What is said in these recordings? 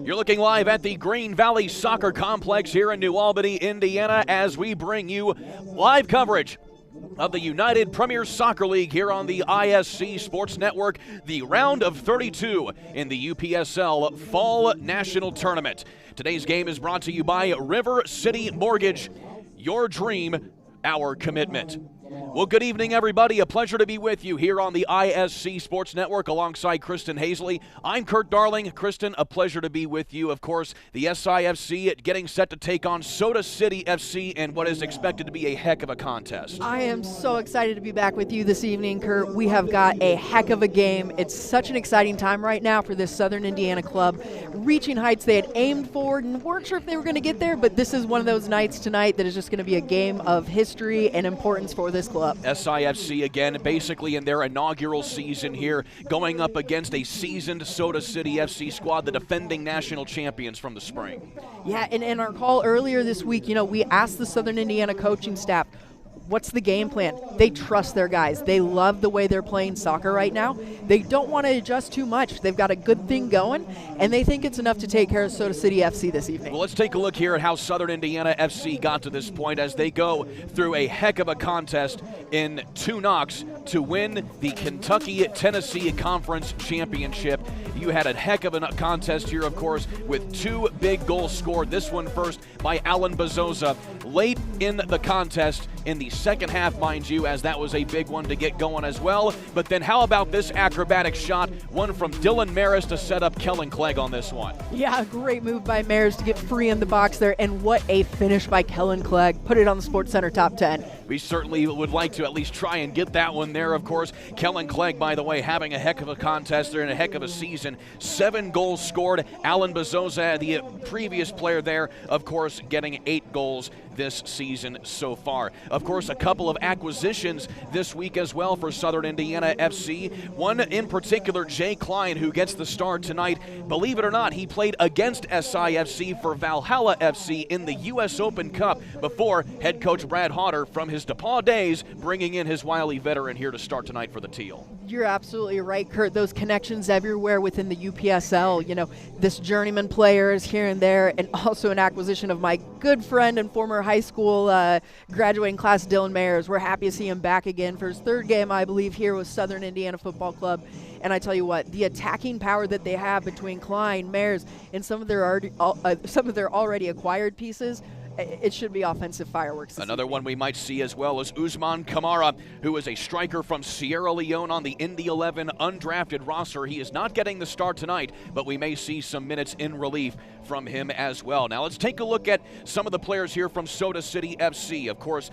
You're looking live at the Green Valley Soccer Complex here in New Albany, Indiana, as we bring you live coverage of the United Premier Soccer League here on the ISC Sports Network, the round of 32 in the UPSL Fall National Tournament. Today's game is brought to you by River City Mortgage. Your dream, our commitment. Well, good evening, everybody. A pleasure to be with you here on the ISC Sports Network alongside Kristen Hazley. I'm Kurt Darling. Kristen, a pleasure to be with you. Of course, the SIFC getting set to take on Soda City FC in what is expected to be a heck of a contest. I am so excited to be back with you this evening, Kurt. We have got a heck of a game. It's such an exciting time right now for this Southern Indiana club, reaching heights they had aimed for and weren't sure if they were going to get there, but this is one of those nights tonight that is just going to be a game of history and importance for this club. SIFC again, basically in their inaugural season here, going up against a seasoned Soda City FC squad, the defending national champions from the spring. Yeah, and in our call earlier this week, we asked the Southern Indiana coaching staff, what's the game plan? They trust their guys. They love the way they're playing soccer right now. They don't want to adjust too much. They've got a good thing going, and they think it's enough to take care of Soda City FC this evening. Well, let's take a look here at how Southern Indiana FC got to this point as they go through a heck of a contest in 2 knocks to win the Kentucky-Tennessee Conference Championship. You had a heck of a contest here, of course, with 2 big goals scored. This one first by Alan Bezosa late in the contest in the second half, mind you, as that was a big one to get going as well. But then how about this acrobatic shot, one from Dylan Maris to set up Kellen Clegg on this one. Yeah, great move by Maris to get free in the box there, and what a finish by Kellen Clegg. Put it on the Sports Center top 10. We certainly would like to at least try and get that one there, of course. Kellen Clegg, by the way, having a heck of a contest there and a heck of a season. 7 goals scored. Alan Bezosa, the previous player there, of course, getting 8 goals this season so far. Of course, a couple of acquisitions this week as well for Southern Indiana FC. One in particular, Jay Klein, who gets the start tonight. Believe it or not, he played against SIFC for Valhalla FC in the U.S. Open Cup before head coach Brad Hodder from his DePaul days bringing in his wily veteran here to start tonight for the Teal. You're absolutely right, Kurt. Those connections everywhere within the UPSL. This journeyman player is here and there, and also an acquisition of my good friend and former high school graduating class, Dylan Mayers. We're happy to see him back again for his 3rd game, I believe, here with Southern Indiana Football Club. And I tell you what, the attacking power that they have between Klein, Mayers, and some of their already acquired pieces, it should be offensive fireworks. Another one we might see as well is Usman Kamara, who is a striker from Sierra Leone on the Indy 11 undrafted roster. He is not getting the start tonight, but we may see some minutes in relief from him as well. Now let's take a look at some of the players here from Soda City FC. Of course,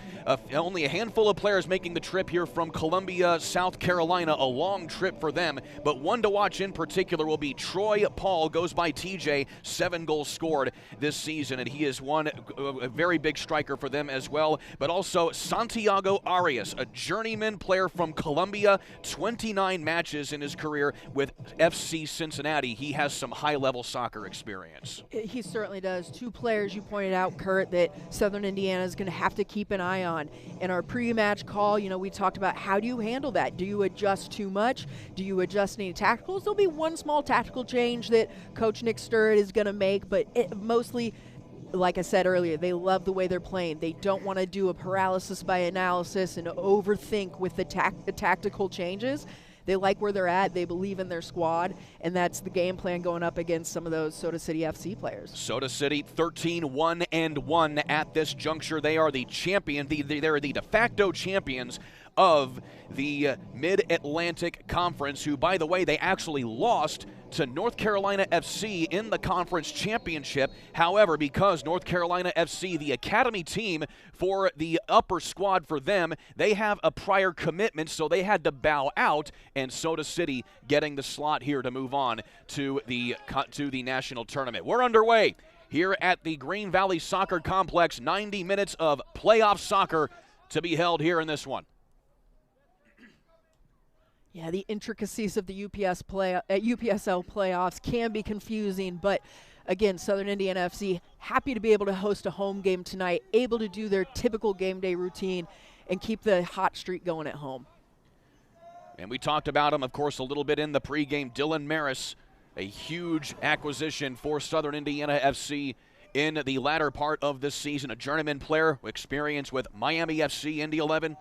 only a handful of players making the trip here from Columbia, South Carolina, a long trip for them, but one to watch in particular will be Troy Paul, goes by TJ, 7 goals scored this season, and he is a very big striker for them as well. But also Santiago Arias, a journeyman player from Columbia, 29 matches in his career with FC Cincinnati. He has some high-level soccer experience. He certainly does. 2 players you pointed out, Kurt, that Southern Indiana is going to have to keep an eye on. In our pre-match call, we talked about how do you handle that? Do you adjust too much? Do you adjust any tacticals? There'll be one small tactical change that Coach Nick Sturridge is going to make, but mostly, like I said earlier, they love the way they're playing. They don't want to do a paralysis by analysis and overthink with the tactical changes. They like where they're at. They believe in their squad, and that's the game plan going up against some of those Soda City FC players. Soda City 13-1-1 at this juncture. They are the champion. They're the de facto champions of the Mid-Atlantic Conference, who, by the way, they actually lost to North Carolina FC in the conference championship. However, because North Carolina FC, the academy team for the upper squad for them, they have a prior commitment, so they had to bow out, and Soda City getting the slot here to move on to the national tournament. We're underway here at the Green Valley Soccer Complex. 90 minutes of playoff soccer to be held here in this one. Yeah, the intricacies of the UPSL playoffs can be confusing, but again, Southern Indiana FC happy to be able to host a home game tonight, able to do their typical game day routine and keep the hot streak going at home. And we talked about him, of course, a little bit in the pregame. Dylan Maris A huge acquisition for Southern Indiana FC in the latter part of this season. A journeyman player with experience with Miami FC, Indy 11,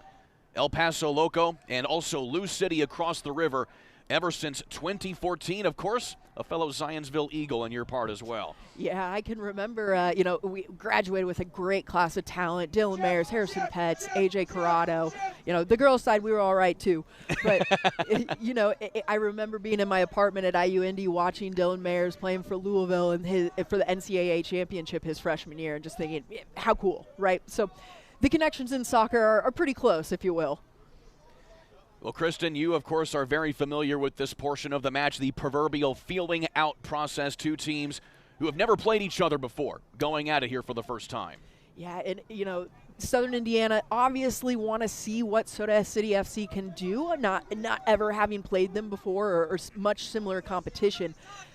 El Paso Loco, and also Lou City across the river ever since 2014. Of course, a fellow Zionsville Eagle in your part as well. Yeah, I can remember, we graduated with a great class of talent. Dylan Mayers, Harrison Petts, AJ Corrado. The girls' side, we were all right too. But, I remember being in my apartment at IU Indy watching Dylan Mayers playing for Louisville and for the NCAA championship his freshman year and just thinking, how cool, right? So the connections in soccer are pretty close, if you will. Well, Kristen, you, of course, are very familiar with this portion of the match, the proverbial feeling out process. Two teams who have never played each other before going at it here for the first time. Yeah, and, Southern Indiana obviously want to see what Soda City FC can do, not ever having played them before or much similar competition.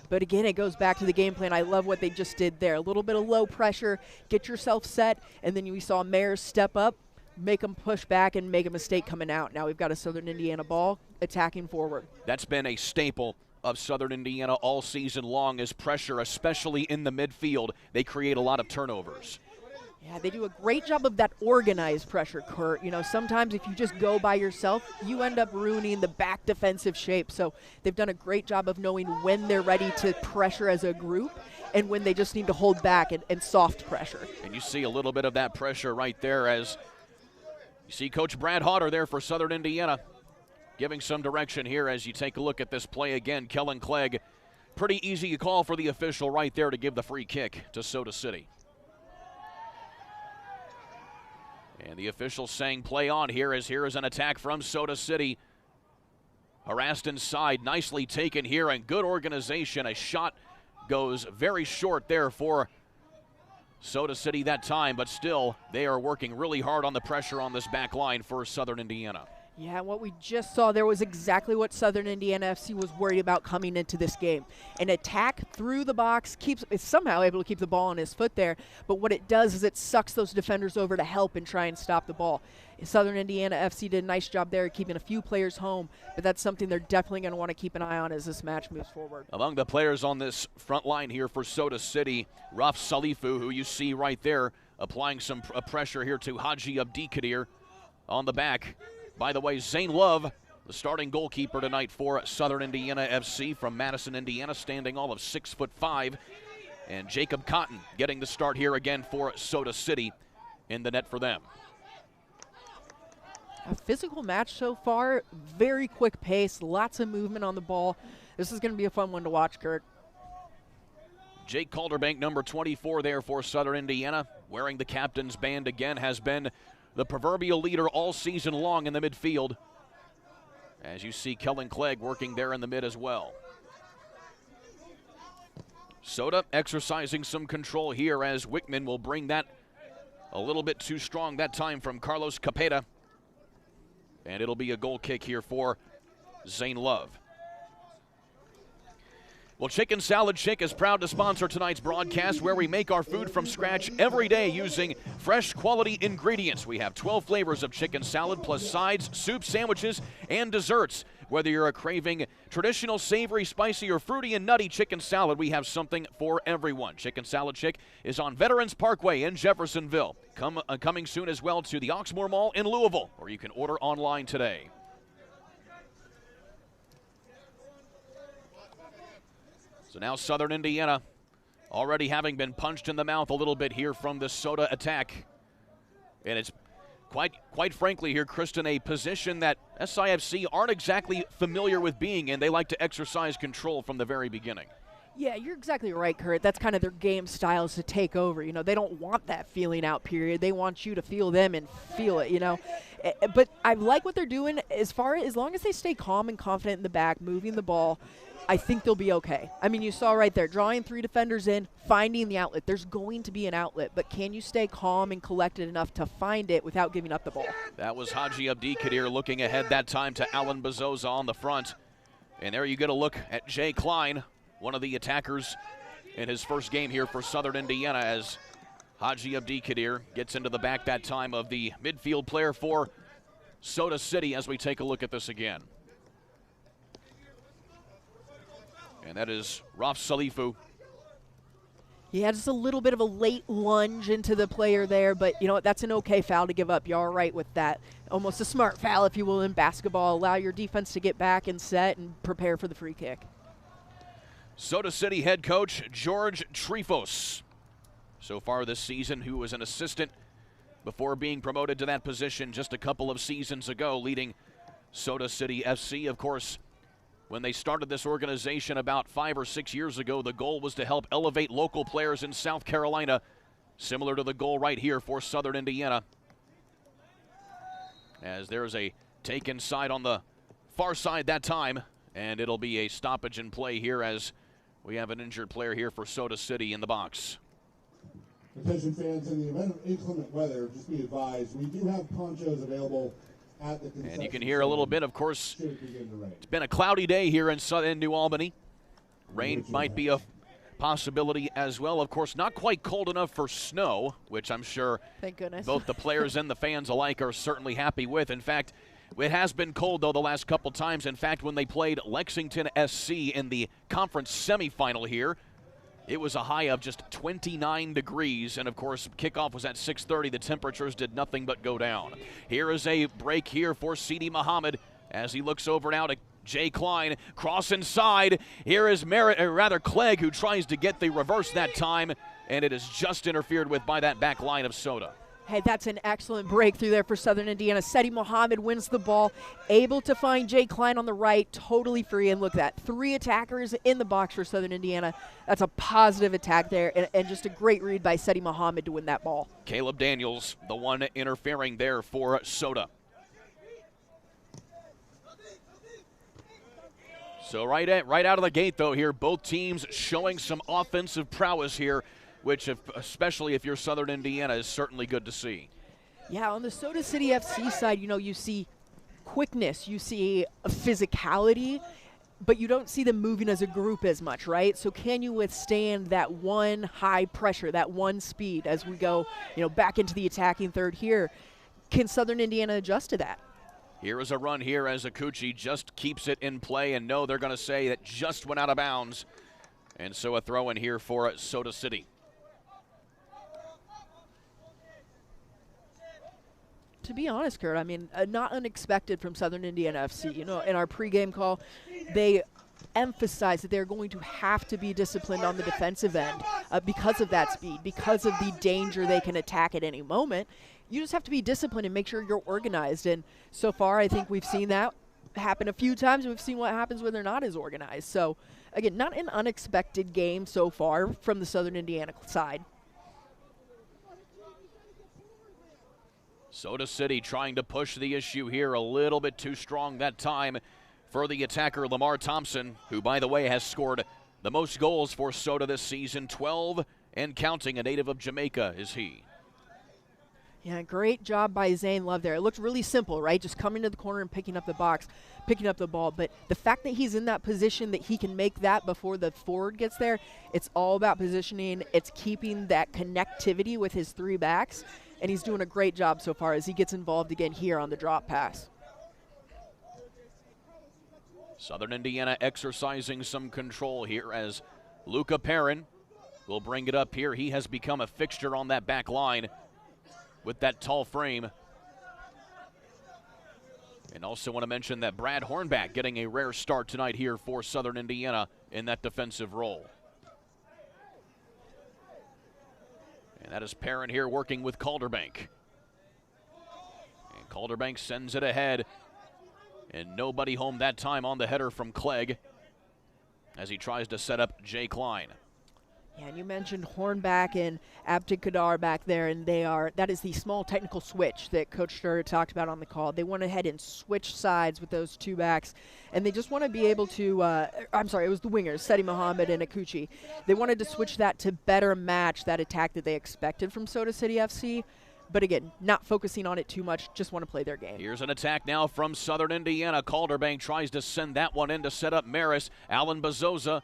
But again, it goes back to the game plan. I love what they just did there. A little bit of low pressure, get yourself set, and then we saw Mayers step up, make them push back and make a mistake coming out. Now we've got a Southern Indiana ball attacking forward. That's been a staple of Southern Indiana all season long is pressure, especially in the midfield. They create a lot of turnovers. Yeah, they do a great job of that organized pressure, Kurt. Sometimes if you just go by yourself, you end up ruining the back defensive shape. So they've done a great job of knowing when they're ready to pressure as a group and when they just need to hold back and soft pressure. And you see a little bit of that pressure right there as you see Coach Brad Hodder there for Southern Indiana giving some direction here as you take a look at this play again. Kellen Clegg, pretty easy call for the official right there to give the free kick to Soda City. And the official saying play on here as here is an attack from Soda City. Harassed inside, nicely taken here and good organization. A shot goes very short there for Soda City that time, but still they are working really hard on the pressure on this back line for Southern Indiana. Yeah, what we just saw there was exactly what Southern Indiana FC was worried about coming into this game. An attack through the box, is somehow able to keep the ball on his foot there, but what it does is it sucks those defenders over to help and try and stop the ball. Southern Indiana FC did a nice job there keeping a few players home, but that's something they're definitely going to want to keep an eye on as this match moves forward. Among the players on this front line here for Soda City, Raf Salifu, who you see right there, applying some pressure here to Haji Abdikadir on the back. By the way, Zane Love, the starting goalkeeper tonight for Southern Indiana FC from Madison, Indiana, standing all of 6'5", and Jacob Cotton getting the start here again for Soda City in the net for them. A physical match so far, very quick pace, lots of movement on the ball. This is going to be a fun one to watch, Kurt. Jake Calderbank, number 24 there for Southern Indiana, wearing the captain's band again, has been the proverbial leader all season long in the midfield. As you see Kellen Clegg working there in the mid as well. Soda exercising some control here as Wickman will bring that a little bit too strong that time from Carlos Capeta. And it'll be a goal kick here for Zane Love. Well, Chicken Salad Chick is proud to sponsor tonight's broadcast where we make our food from scratch every day using fresh quality ingredients. We have 12 flavors of chicken salad plus sides, soup, sandwiches, and desserts. Whether you're craving traditional, savory, spicy, or fruity and nutty chicken salad, we have something for everyone. Chicken Salad Chick is on Veterans Parkway in Jeffersonville. Coming soon as well to the Oxmoor Mall in Louisville, or you can order online today. So now Southern Indiana already having been punched in the mouth a little bit here from the Soda attack. And it's quite frankly here, Kristen, a position that SIFC aren't exactly familiar with being in. They like to exercise control from the very beginning. Yeah, you're exactly right, Kurt. That's kind of their game style is to take over. They don't want that feeling out period. They want you to feel them and feel it, But I like what they're doing as long as they stay calm and confident in the back, moving the ball. I think they'll be okay. I mean, you saw right there, drawing 3 defenders in, finding the outlet. There's going to be an outlet, but can you stay calm and collected enough to find it without giving up the ball? That was Haji Abdikadir looking ahead that time to Alan Bezosa on the front. And there you get a look at Jay Klein, one of the attackers in his first game here for Southern Indiana, as Haji Abdikadir gets into the back that time of the midfield player for Soda City as we take a look at this again. And that is Raf Salifu. He had just a little bit of a late lunge into the player there, but you know what? That's an okay foul to give up. You're all right with that. Almost a smart foul, if you will, in basketball. Allow your defense to get back and set and prepare for the free kick. Soda City head coach George Trifos, so far this season, who was an assistant before being promoted to that position just a couple of seasons ago, leading Soda City FC. Of course, when they started this organization about 5 or 6 years ago, the goal was to help elevate local players in South Carolina, similar to the goal right here for Southern Indiana. As there's a take inside on the far side that time, and it'll be a stoppage in play here as we have an injured player here for Soda City in the box. Attention fans, in the event of inclement weather, just be advised, we do have ponchos available at the concession. And you can hear a little bit, of course, it's been a cloudy day here in New Albany. Rain might be a possibility as well. Of course, not quite cold enough for snow, which I'm sure thank goodness both the players and the fans alike are certainly happy with. In fact, it has been cold, though, the last couple times. In fact, when they played Lexington SC in the conference semifinal here, it was a high of just 29 degrees, and of course, kickoff was at 6:30. The temperatures did nothing but go down. Here is a break here for Sidi Muhammad as he looks over now to Jay Klein. Cross inside. Here is Clegg, who tries to get the reverse that time, and it is just interfered with by that back line of Soda. Hey, that's an excellent breakthrough there for Southern Indiana. Sedi Mohammed wins the ball, able to find Jay Klein on the right, totally free. And look at that, 3 attackers in the box for Southern Indiana. That's a positive attack there, and just a great read by Sedi Mohammed to win that ball. Caleb Daniels, the one interfering there for Soda. So right out of the gate, though, here, both teams showing some offensive prowess here, which, especially if you're Southern Indiana, is certainly good to see. Yeah, on the Soda City FC side, you know, you see quickness, you see a physicality, but you don't see them moving as a group as much, right? So can you withstand that one high pressure, that one speed as we go, you know, back into the attacking third here? Can Southern Indiana adjust to that? Here is a run here as Akuchi just keeps it in play, and no, they're going to say that just went out of bounds. And so a throw in here for Soda City. To be honest, Kurt, I mean, not unexpected from Southern Indiana FC. You know, in our pregame call, they emphasize that they're going to have to be disciplined on the defensive end because of that speed, because of the danger they can attack at any moment. You just have to be disciplined and make sure you're organized. And so far, I think we've seen that happen a few times, and we've seen what happens when they're not as organized. So, again, not an unexpected game so far from the Southern Indiana side. Soda City trying to push the issue here a little bit too strong that time for the attacker Lamar Thompson, who, by the way, has scored the most goals for Soda this season, 12 and counting. A native of Jamaica is he. Yeah, great job by Zane Love there. It looked really simple, right? Just coming to the corner and picking up the box, picking up the ball. But the fact that he's in that position that he can make that before the forward gets there, it's all about positioning. It's keeping that connectivity with his 3 backs. And he's doing a great job so far as he gets involved again here on the drop pass. Southern Indiana exercising some control here as Luca Perrin will bring it up here. He has become a fixture on that back line with that tall frame. And also want to mention that Brad Hornback getting a rare start tonight here for Southern Indiana in that defensive role. And that is Perrin here working with Calderbank. And Calderbank sends it ahead. And nobody home that time on the header from Clegg as he tries to set up Jay Klein. Yeah, and you mentioned Hornback and Abdikadar back there, and that is the small technical switch that Coach Sturr talked about on the call. They went ahead and switched sides with those 2 backs, and they just want to be able to, I'm sorry, it was the wingers, Sedi Mohammed and Akuchi. They wanted to switch that to better match that attack that they expected from Soda City FC. But again, not focusing on it too much, just want to play their game. Here's an attack now from Southern Indiana. Calderbank tries to send that one in to set up Maris. Alan Bazoza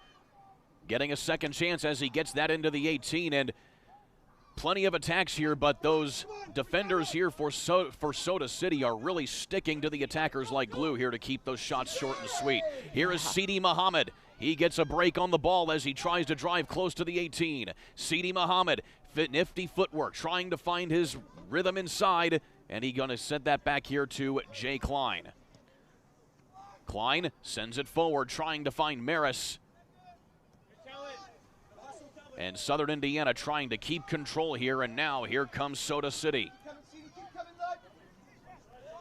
getting a second chance as he gets that into the 18, and plenty of attacks here, but those defenders here for Soda City are really sticking to the attackers like glue here to keep those shots short and sweet. Here is Sidi Muhammad. He gets a break on the ball as he tries to drive close to the 18. Sidi Muhammad, nifty footwork, trying to find his rhythm inside, and he's going to send that back here to Jay Klein. Klein sends it forward, trying to find Maris. And Southern Indiana trying to keep control here, and now here comes Soda City.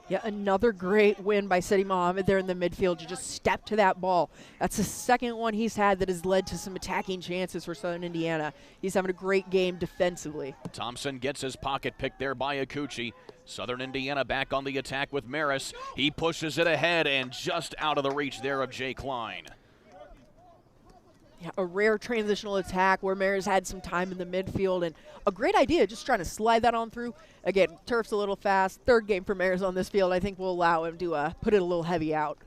Yeah, another great win by Sidi Muhammad there in the midfield. You just step to that ball. That's the second one he's had that has led to some attacking chances for Southern Indiana. He's having a great game defensively. Thompson gets his pocket picked there by Akuchi. Southern Indiana back on the attack with Maris. He pushes it ahead and just out of the reach there of Jay Klein. Yeah, a rare transitional attack where Maris had some time in the midfield, and a great idea, just trying to slide that on through. Again, turf's a little fast. Third game for Maris on this field. I think we'll allow him to put it a little heavy out.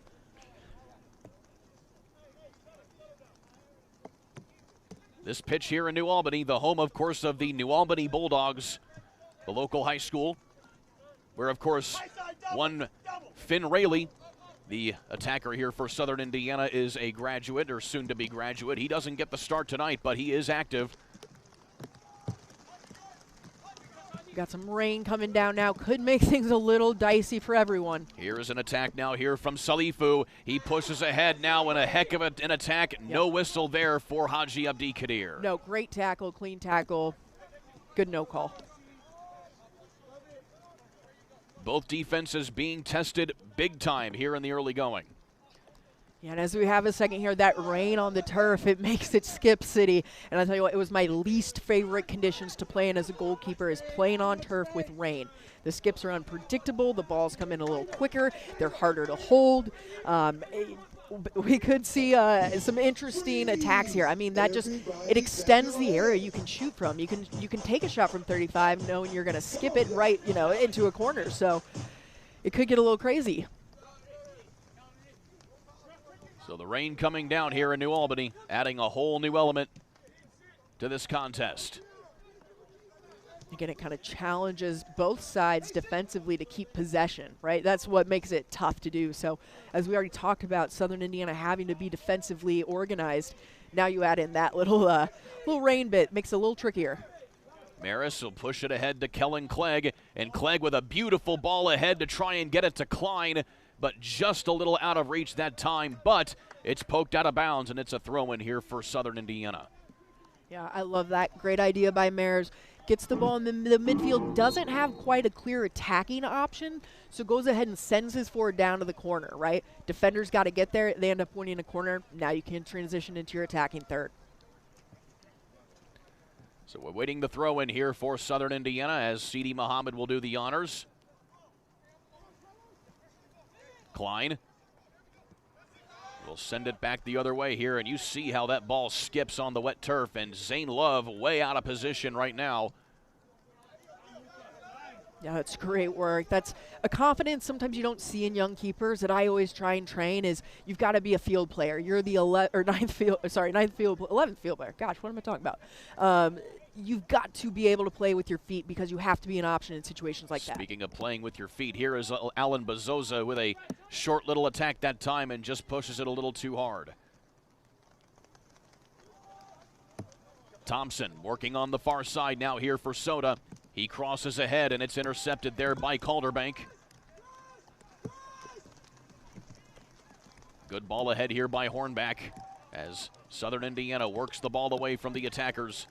This pitch here in New Albany, the home, of course, of the New Albany Bulldogs, the local high school, where, of course, one Finn Rayleigh, the attacker here for Southern Indiana, is a graduate or soon-to-be graduate. He doesn't get the start tonight, but he is active. Got some rain coming down now. Could make things a little dicey for everyone. Here is an attack now here from Salifu. He pushes ahead now in a heck of an attack. Yep. No whistle there for Haji Abdi Kadir. No, great tackle, clean tackle. Good no call. Both defenses being tested big time here in the early going. Yeah, and as we have a second here, that rain on the turf, it makes it skip City. And I tell you what, it was my least favorite conditions to play in as a goalkeeper, is playing on turf with rain. The skips are unpredictable. The balls come in a little quicker. They're harder to hold. We could see some interesting attacks here. I mean, that just, it extends the area you can shoot from. You can take a shot from 35 knowing you're going to skip it right, into a corner. So it could get a little crazy. So the rain coming down here in New Albany, adding a whole new element to this contest. Again, it kind of challenges both sides defensively to keep possession, right? That's what makes it tough to do. So as we already talked about, Southern Indiana having to be defensively organized, now you add in that little rain bit, makes it a little trickier. Maris will push it ahead to Kellen Clegg, and Clegg with a beautiful ball ahead to try and get it to Klein, but just a little out of reach that time, but it's poked out of bounds, and it's a throw-in here for Southern Indiana. Yeah, I love that. Great idea by Maris. Gets the ball in the midfield, doesn't have quite a clear attacking option, so goes ahead and sends his forward down to the corner, right? Defenders got to get there. They end up winning a corner. Now you can transition into your attacking third. So we're waiting the throw in here for Southern Indiana as Sidi Muhammad will do the honors. Klein will send it back the other way here, and you see how that ball skips on the wet turf, and Zane Love way out of position right now. Yeah, that's great work. That's a confidence sometimes you don't see in young keepers that I always try and train, is you've got to be a field player. You're the 11th field player. Gosh, what am I talking about? You've got to be able to play with your feet because you have to be an option in situations like that. Speaking of playing with your feet, here is Alan Bezosa with a short little attack that time and just pushes it a little too hard. Thompson working on the far side now here for Soda. He crosses ahead, and it's intercepted there by Calderbank. Good ball ahead here by Hornback as Southern Indiana works the ball away from the attackers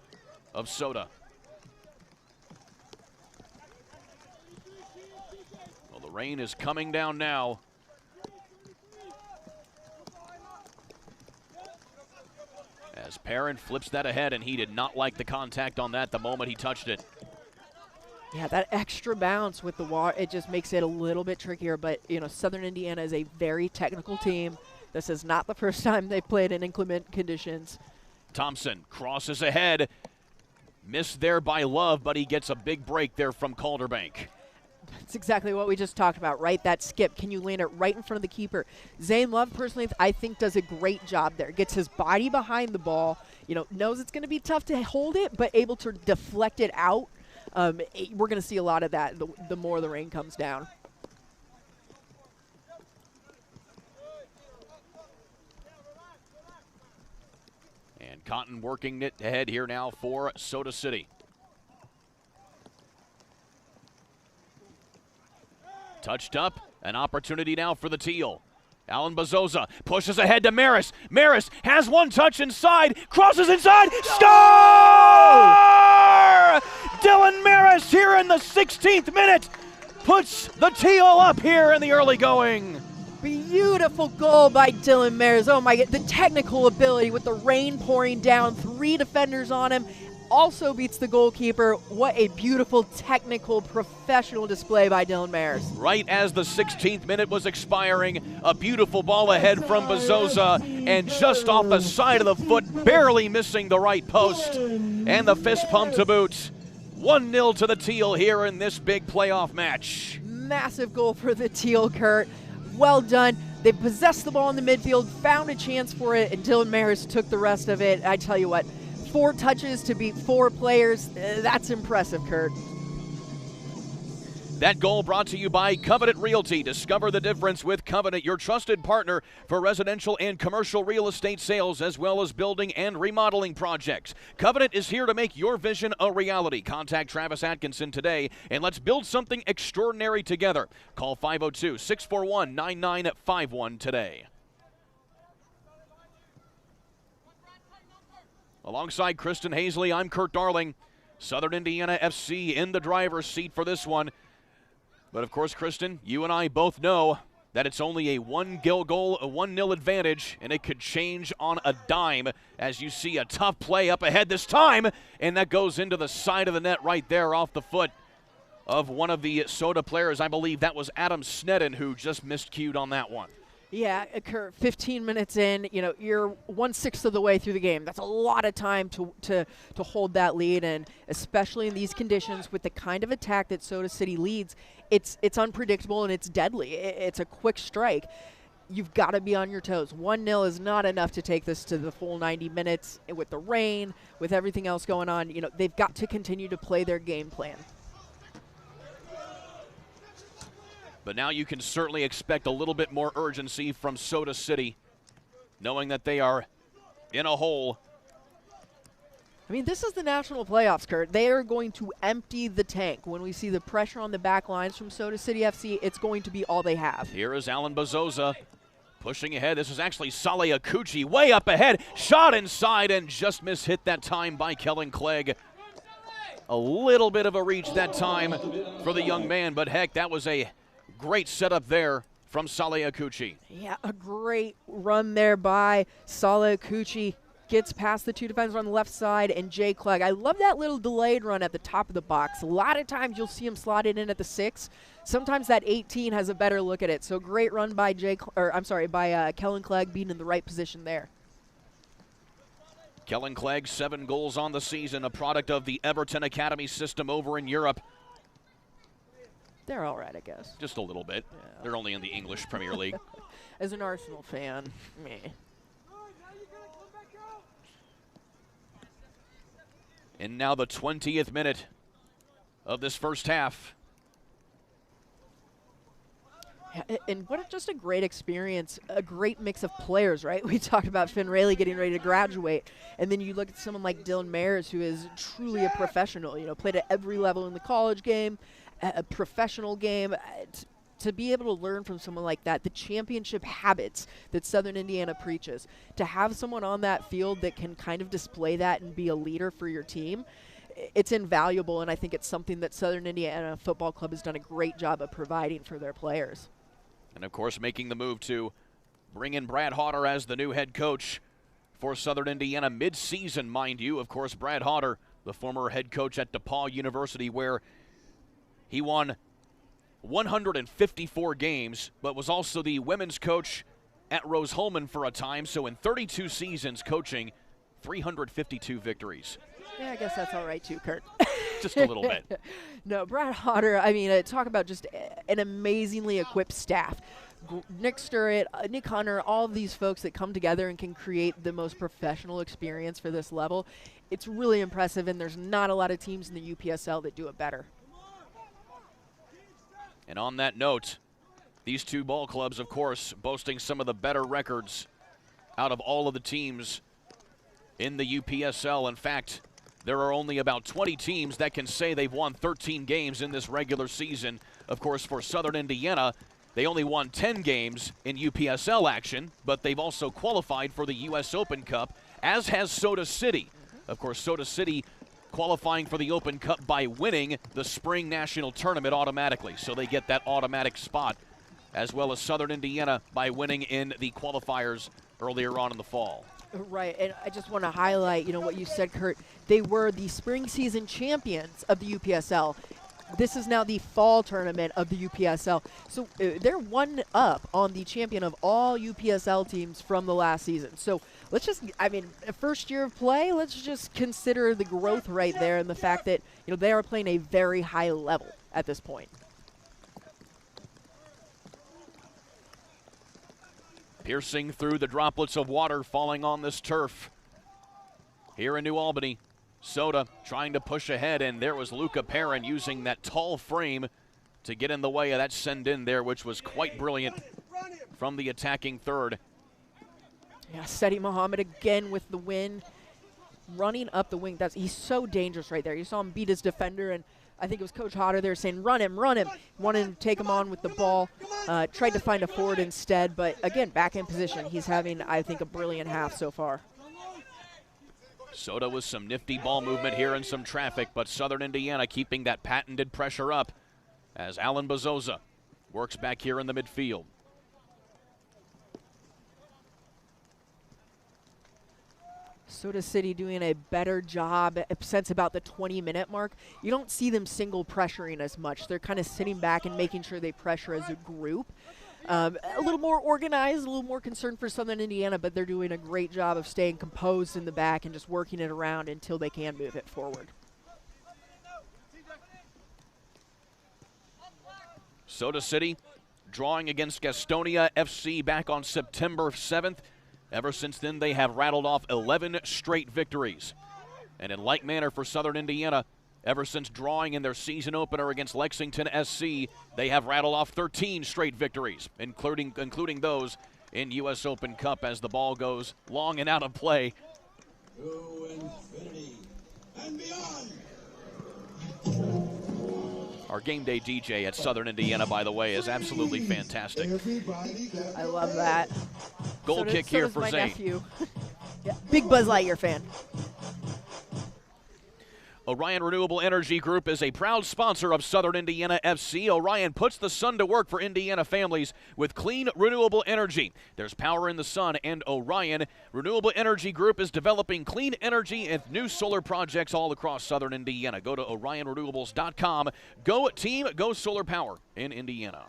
of Soda. Well, the rain is coming down now. As Perrin flips that ahead, and he did not like the contact on that the moment he touched it. Yeah, that extra bounce with the water, it just makes it a little bit trickier. But, Southern Indiana is a very technical team. This is not the first time they played in inclement conditions. Thompson crosses ahead. Missed there by Love, but he gets a big break there from Calderbank. That's exactly what we just talked about, right? That skip. Can you land it right in front of the keeper? Zane Love, personally, I think does a great job there. Gets his body behind the ball, knows it's going to be tough to hold it, but able to deflect it out. We're going to see a lot of that the more the rain comes down. Cotton working it ahead here now for Soda City. Touched up, an opportunity now for the Teal. Alan Bazoza pushes ahead to Maris. Maris has one touch inside, crosses inside, score! Dylan Maris here in the 16th minute puts the Teal up here in the early going. Beautiful goal by Dylan Maris. Oh my God, the technical ability with the rain pouring down, 3 defenders on him, also beats the goalkeeper. What a beautiful, technical, professional display by Dylan Maris. Right as the 16th minute was expiring, a beautiful ball ahead from Bazoza, and just off the side of the foot, barely missing the right post, and the fist pump to boot. 1-0 to the Teal here in this big playoff match. Massive goal for the Teal, Kurt. Well done. They possessed the ball in the midfield, found a chance for it, and Dylan Maris took the rest of it. I tell you what, 4 touches to beat 4 players, that's impressive, Kurt. That goal brought to you by Covenant Realty. Discover the difference with Covenant, your trusted partner for residential and commercial real estate sales, as well as building and remodeling projects. Covenant is here to make your vision a reality. Contact Travis Atkinson today, and let's build something extraordinary together. Call 502-641-9951 today. Alongside Kristen Hazley, I'm Kurt Darling. Southern Indiana FC in the driver's seat for this one. But of course, Kristen, you and I both know that it's only a 1-0 advantage, and it could change on a dime as you see a tough play up ahead this time, and that goes into the side of the net right there off the foot of one of the Soda players. I believe that was Adam Sneddon who just miscued on that one. Yeah, Kurt, 15 minutes in, you're 1/6 of the way through the game. That's a lot of time to hold that lead, and especially in these conditions with the kind of attack that Soda City leads, it's unpredictable and it's deadly. It's a quick strike. You've got to be on your toes. 1-0 is not enough to take this to the full 90 minutes. With the rain, with everything else going on, they've got to continue to play their game plan. But now you can certainly expect a little bit more urgency from Soda City, knowing that they are in a hole. I mean, this is the national playoffs, Kurt. They are going to empty the tank. When we see the pressure on the back lines from Soda City FC, it's going to be all they have. Here is Alan Bazoza pushing ahead. This is actually Saleh Akuchi way up ahead. Shot inside and just hit that time by Kellen Clegg. A little bit of a reach that time for the young man, but heck, that was a great setup there from Saleh Akuchi. Yeah, a great run there by Saleh Akuchi. Gets past the 2 defenders on the left side, and Jay Clegg. I love that little delayed run at the top of the box. A lot of times you'll see him slotted in at the 6. Sometimes that 18 has a better look at it. So great run by Kellen Clegg, being in the right position there. Kellen Clegg, 7 goals on the season, a product of the Everton Academy system over in Europe. They're all right, I guess. Just a little bit. Yeah. They're only in the English Premier League. As an Arsenal fan, meh. And now the 20th minute of this first half. Yeah, and just a great experience, a great mix of players, right? We talked about Finn Rayleigh getting ready to graduate, and then you look at someone like Dylan Maris, who is truly a professional, played at every level in the college game, a professional game. To be able to learn from someone like that, the championship habits that Southern Indiana preaches, to have someone on that field that can kind of display that and be a leader for your team, it's invaluable, and I think it's something that Southern Indiana Football Club has done a great job of providing for their players. And, of course, making the move to bring in Brad Hodder as the new head coach for Southern Indiana mid-season, mind you. Of course, Brad Hodder, the former head coach at DePaul University, where he won 154 games, but was also the women's coach at Rose-Hulman for a time. So in 32 seasons coaching, 352 victories. Yeah, I guess that's all right too, Kurt. Just a little bit. No, Brad Hodder, I mean, talk about just an amazingly equipped staff. Nick Sturrett, Nick Hunter, all of these folks that come together and can create the most professional experience for this level. It's really impressive, and there's not a lot of teams in the UPSL that do it better. And on that note, these 2 ball clubs, of course, boasting some of the better records out of all of the teams in the UPSL. In fact, there are only about 20 teams that can say they've won 13 games in this regular season. Of course, for Southern Indiana, they only won 10 games in UPSL action, but they've also qualified for the U.S. Open Cup, as has Soda City. Of course, Soda City qualifying for the Open Cup by winning the Spring National Tournament automatically, so they get that automatic spot, as well as Southern Indiana by winning in the qualifiers earlier on in the fall. Right, and I just want to highlight, what you said, Kurt. They were the spring season champions of the UPSL. This is now the fall tournament of the UPSL. So they're one up on the champion of all UPSL teams from the last season. So let's just, first year of play, let's just consider the growth right there and the fact that, they are playing a very high level at this point. Piercing through the droplets of water falling on this turf here in New Albany. Soda trying to push ahead, and there was Luca Perrin using that tall frame to get in the way of that send in there, which was quite brilliant from the attacking third. Yeah, Seti Muhammad again with the win, running up the wing. He's so dangerous right there. You saw him beat his defender, and I think it was Coach Hodder there saying, run him, run him. Wanted to take him on with the ball. Tried to find a forward instead, but again, back in position. He's having, I think, a brilliant half so far. Soda with some nifty ball movement here and some traffic, but Southern Indiana keeping that patented pressure up as Alan Bezosa works back here in the midfield. Soda City doing a better job since about the 20-minute mark. You don't see them single pressuring as much. They're kind of sitting back and making sure they pressure as a group. A little more organized, a little more concerned for Southern Indiana, but they're doing a great job of staying composed in the back and just working it around until they can move it forward. Soda City drawing against Gastonia FC back on September 7th. Ever since then, they have rattled off 11 straight victories. And in like manner for Southern Indiana, ever since drawing in their season opener against Lexington SC, they have rattled off 13 straight victories, including those in U.S. Open Cup as the ball goes long and out of play. To infinity and beyond. Our game day DJ at Southern Indiana, by the way, is absolutely fantastic. I love that. Goal kick here for Zane. Nephew. Yeah, big Buzz Lightyear fan. Orion Renewable Energy Group is a proud sponsor of Southern Indiana FC. Orion puts the sun to work for Indiana families with clean, renewable energy. There's power in the sun, and Orion Renewable Energy Group is developing clean energy and new solar projects all across Southern Indiana. Go to orionrenewables.com. Go team, go solar power in Indiana.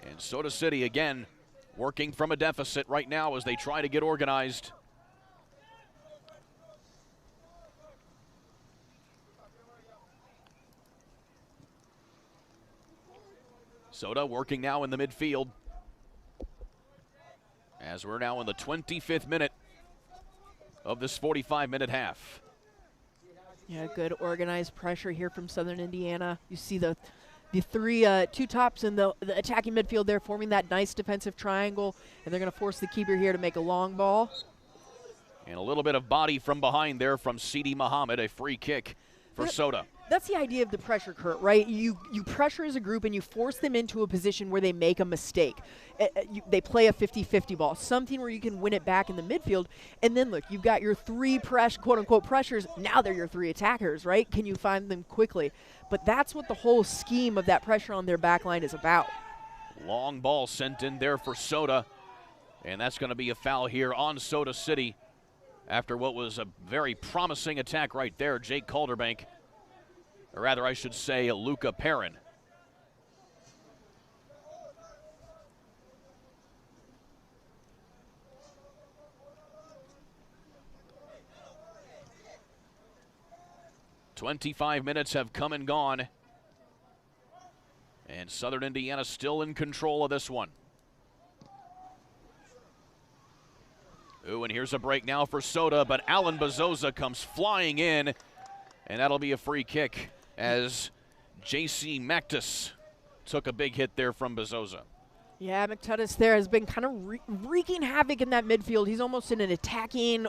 And Soda City again working from a deficit right now as they try to get organized. Soda working now in the midfield as we're now in the 25th minute of this 45-minute half. Yeah, good organized pressure here from Southern Indiana. You see the two tops in the attacking midfield there forming that nice defensive triangle, and they're going to force the keeper here to make a long ball. And a little bit of body from behind there from Sidi Muhammad, a free kick for Soda. That's the idea of the pressure, Kurt, right? You pressure as a group and you force them into a position where they make a mistake. They play a 50-50 ball, something where you can win it back in the midfield. And then, look, you've got your three quote-unquote pressures. Now they're your three attackers, right? Can you find them quickly? But that's what the whole scheme of that pressure on their back line is about. Long ball sent in there for Soda. And that's going to be a foul here on Soda City after what was a very promising attack right there. Jake Calderbank. Or rather, I should say, Luca Perrin. "25 minutes have come and gone. And Southern Indiana still in control of this one. Ooh, and here's a break now for Soda, but Alan Bezosa comes flying in, and that'll be a free kick. as J.C. Mactus took a big hit there from Bezosa. Yeah, McTutis there has been kind of wreaking havoc in that midfield. He's almost in an attacking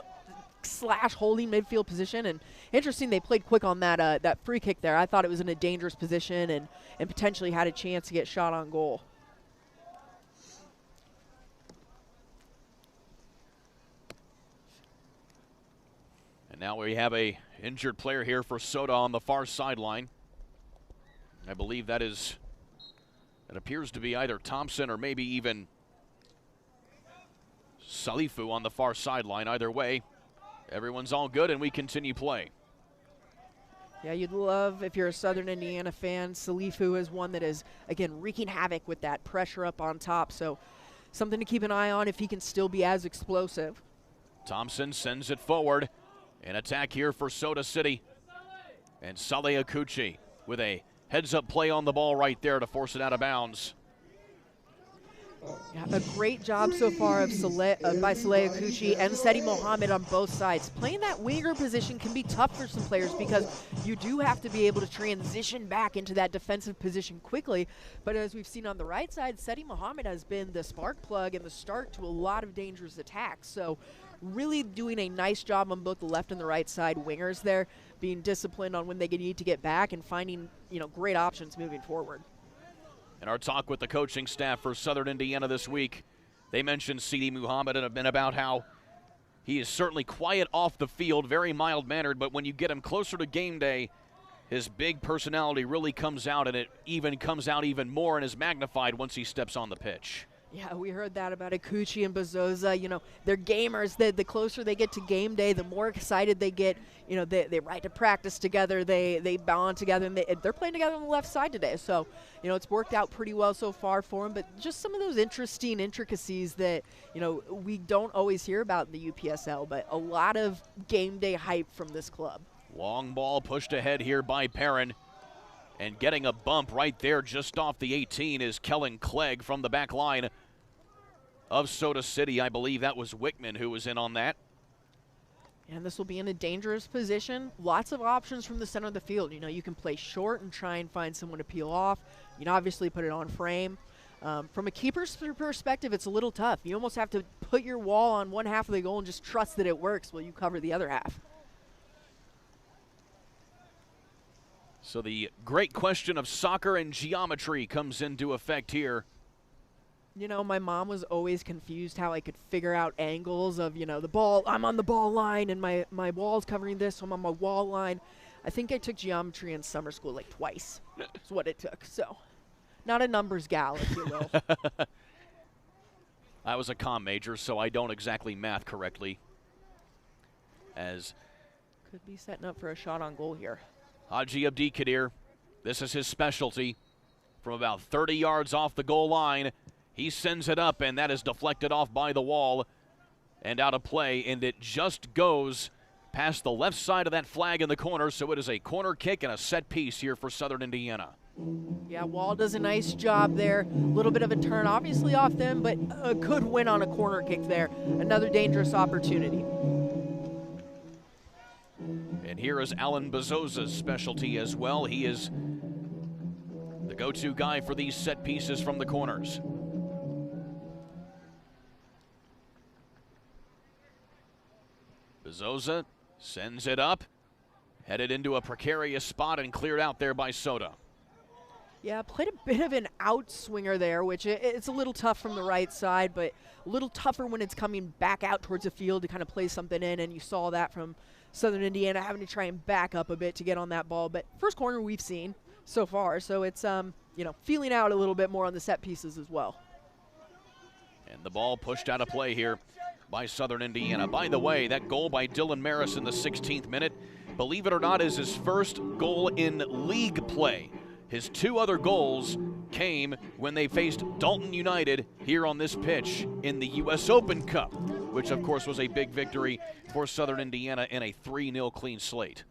/ holding midfield position, and interesting they played quick on that free kick there. I thought it was in a dangerous position and potentially had a chance to get shot on goal. And now we have a injured player here for Soda on the far sideline. I believe that appears to be either Thompson or maybe even Salifu on the far sideline. Either way, everyone's all good and we continue play. Yeah, you'd love, if you're a Southern Indiana fan, Salifu is one that is, again, wreaking havoc with that pressure up on top. So something to keep an eye on if he can still be as explosive. Thompson sends it forward. An attack here for Soda City. And Saleh Akuchi with a heads-up play on the ball right there to force it out of bounds. Yeah, a great job so far by Saleh Akuchi and Seti Mohammed on both sides. Playing that winger position can be tough for some players because you do have to be able to transition back into that defensive position quickly. But as we've seen on the right side, Seti Mohammed has been the spark plug and the start to a lot of dangerous attacks. So really doing a nice job on both the left and the right side wingers there, being disciplined on when they need to get back and finding, great options moving forward. In our talk with the coaching staff for Southern Indiana this week, they mentioned Seti Muhammad and have been about how he is certainly quiet off the field, very mild-mannered, but when you get him closer to game day, his big personality really comes out, and it even comes out even more and is magnified once he steps on the pitch. Yeah, we heard that about Akuchi and Bezosa. They're gamers. The closer they get to game day, the more excited they get. They ride to practice together. They bond together, and they're playing together on the left side today. So, it's worked out pretty well so far for them. But just some of those interesting intricacies that, we don't always hear about in the UPSL, but a lot of game day hype from this club. Long ball pushed ahead here by Perrin. And getting a bump right there just off the 18 is Kellen Clegg from the back line of Soda City. I believe that was Wickman who was in on that. And this will be in a dangerous position. Lots of options from the center of the field. You can play short and try and find someone to peel off. You can obviously put it on frame. From a keeper's perspective, it's a little tough. You almost have to put your wall on one half of the goal and just trust that it works while you cover the other half. So the great question of soccer and geometry comes into effect here. My mom was always confused how I could figure out angles of, the ball. I'm on the ball line and my wall's covering this, so I'm on my wall line. I think I took geometry in summer school like twice. That's what it took. So not a numbers gal, if you will. I was a comm major, so I don't exactly math correctly. As could be setting up for a shot on goal here. Haji Abdikadir, this is his specialty. From about 30 yards off the goal line, he sends it up, and that is deflected off by the wall and out of play, and it just goes past the left side of that flag in the corner, so it is a corner kick and a set piece here for Southern Indiana. Yeah, Wall does a nice job there. A little bit of a turn, obviously off them, but a good win on a corner kick there. Another dangerous opportunity. And here is Alan Bezosa's specialty as well. He is the go-to guy for these set pieces from the corners. Bezosa sends it up, headed into a precarious spot and cleared out there by Soda. Yeah, played a bit of an outswinger there, which it's a little tough from the right side, but a little tougher when it's coming back out towards the field to kind of play something in, and you saw that from Southern Indiana having to try and back up a bit to get on that ball. But first corner we've seen so far, so it's feeling out a little bit more on the set pieces as well. And the ball pushed out of play here by Southern Indiana. By the way, that goal by Dylan Maris in the 16th minute, believe it or not, is his first goal in league play. His two other goals came when they faced Dalton United here on this pitch in the U.S. Open Cup, which of course was a big victory for Southern Indiana in a 3-0 clean slate.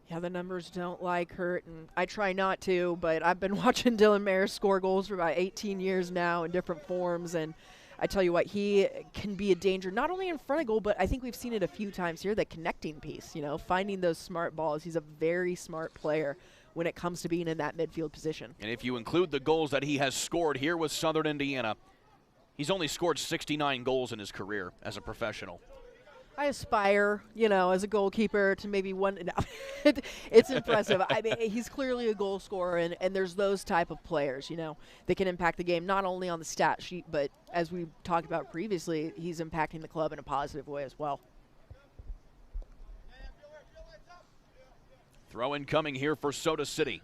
Yeah, the numbers don't like hurt, and I try not to, but I've been watching Dylan Mayer score goals for about 18 years now in different forms, and I tell you what, he can be a danger not only in front of goal, but I think we've seen it a few times here, that connecting piece, finding those smart balls. He's a very smart player when it comes to being in that midfield position. And if you include the goals that he has scored here with Southern Indiana, he's only scored 69 goals in his career as a professional. I aspire, as a goalkeeper to maybe one. No, it's impressive. I mean, he's clearly a goal scorer, and there's those type of players, that can impact the game not only on the stat sheet, but as we talked about previously, he's impacting the club in a positive way as well. Throw in coming here for Soda City.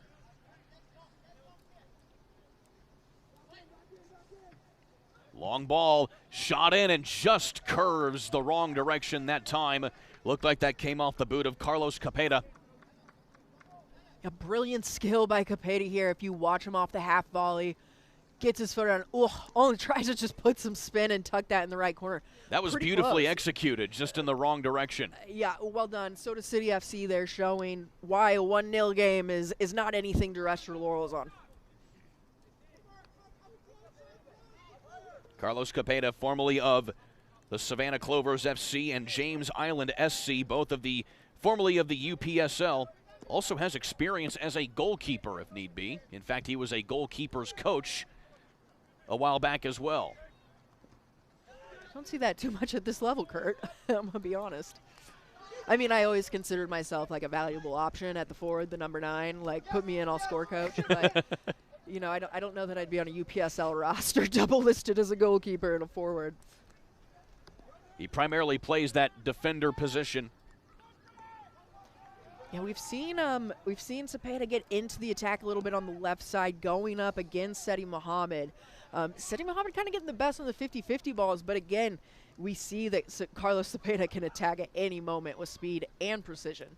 Long ball, shot in and just curves the wrong direction that time. Looked like that came off the boot of Carlos Capeta. A brilliant skill by Capeta here. If you watch him off the half volley, gets his foot on, only tries to just put some spin and tuck that in the right corner. That was Pretty beautifully close. Executed, just in the wrong direction. Yeah, well done. Soda City FC there showing why a 1-0 game is not anything to rest your laurels on. Carlos Capeta, formerly of the Savannah Clovers FC and James Island SC, both of the formerly of the UPSL, also has experience as a goalkeeper if need be. In fact, he was a goalkeeper's coach a while back as well. Don't see that too much at this level, Kurt. I'm going to be honest. I mean, I always considered myself like a valuable option at the forward, the number 9. Like, put me in, I'll score, coach. But, I don't know that I'd be on a UPSL roster double listed as a goalkeeper and a forward. He primarily plays that defender position. Yeah, we've seen Cepeda get into the attack a little bit on the left side, going up against Seti Mohammed. Seti Mohammed kind of getting the best on the 50-50 balls, but again, we see that Carlos Cepeda can attack at any moment with speed and precision.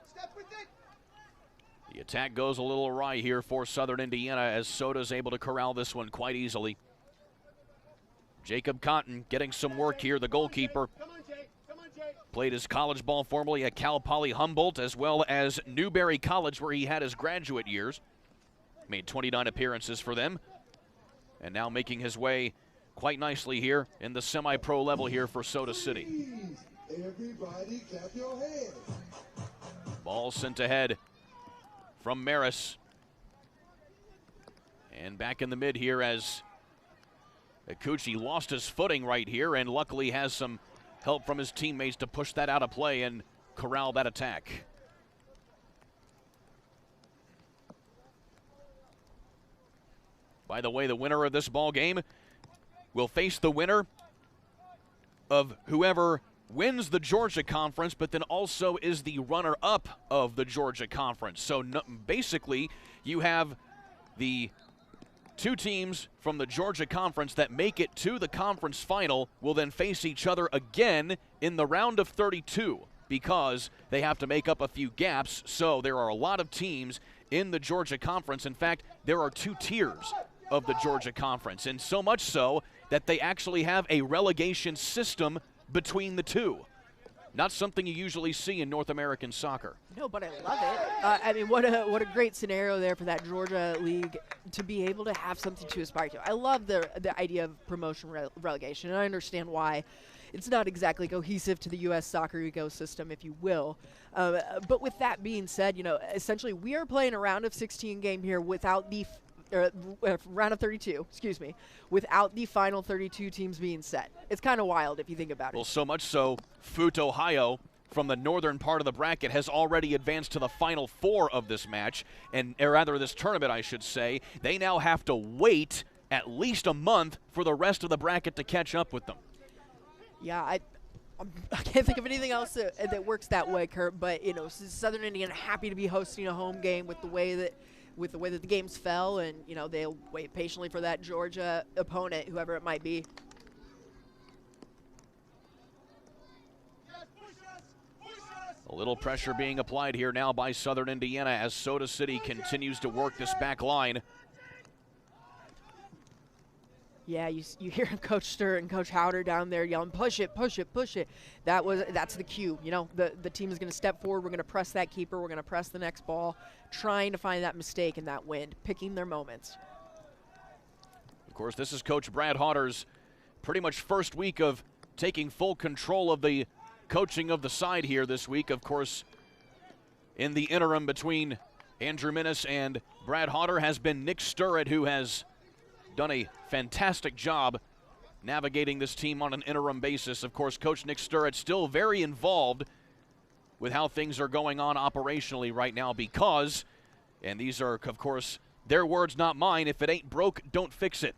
Step with it. The attack goes a little awry here for Southern Indiana as Soda's able to corral this one quite easily. Jacob Cotton getting some work here, the goalkeeper. Come on, Jake. Come on, Jake. Played his college ball formerly at Cal Poly Humboldt as well as Newberry College, where he had his graduate years. Made 29 appearances for them. And now making his way quite nicely here in the semi-pro level here for Soda City. Please, everybody clap your hands. Ball sent ahead from Maris. And back in the mid here as Akuchi lost his footing right here and luckily has some help from his teammates to push that out of play and corral that attack. By the way, the winner of this ball game will face the winner of whoever wins the Georgia Conference, but then also is the runner-up of the Georgia Conference. So basically, you have the 2 teams from the Georgia Conference that make it to the conference final will then face each other again in the round of 32 because they have to make up a few gaps. So there are a lot of teams in the Georgia Conference. In fact, there are 2 tiers of the Georgia Conference, and so much so that they actually have a relegation system between the 2. Not something you usually see in North American soccer. No, but I love it. I mean, what a great scenario there for that Georgia league to be able to have something to aspire to. I love the idea of promotion relegation, and I understand why it's not exactly cohesive to the U.S. soccer ecosystem, if you will. But with that being said, essentially we are playing a round of 16 game here without the round of 32, excuse me, without the final 32 teams being set. It's kind of wild if you think about it. Well, so much so, Foot, Ohio, from the northern part of the bracket, has already advanced to the final 4 of this match, or rather this tournament, I should say. They now have to wait at least a month for the rest of the bracket to catch up with them. Yeah, I can't think of anything else that works that way, Kurt, but, Southern Indiana happy to be hosting a home game with the way that the games fell, and they'll wait patiently for that Georgia opponent, whoever it might be. A little pressure being applied here now by Southern Indiana as Soda City continues to work this back line. Yeah, you hear Coach Sturt and Coach Howder down there yelling, push it, push it, push it. That's the cue. The team is going to step forward. We're going to press that keeper. We're going to press the next ball, trying to find that mistake in that wind, picking their moments. course, this is Coach Brad Hodder's pretty much first week of taking full control of the coaching of the side here this week. Of course, in the interim between Andrew Minnis and Brad Hodder has been Nick Sturrett, who has done a fantastic job navigating this team on an interim basis. Of course, Coach Nick Sturrett still very involved with how things are going on operationally right now because, and these are, of course, their words, not mine, if it ain't broke, don't fix it,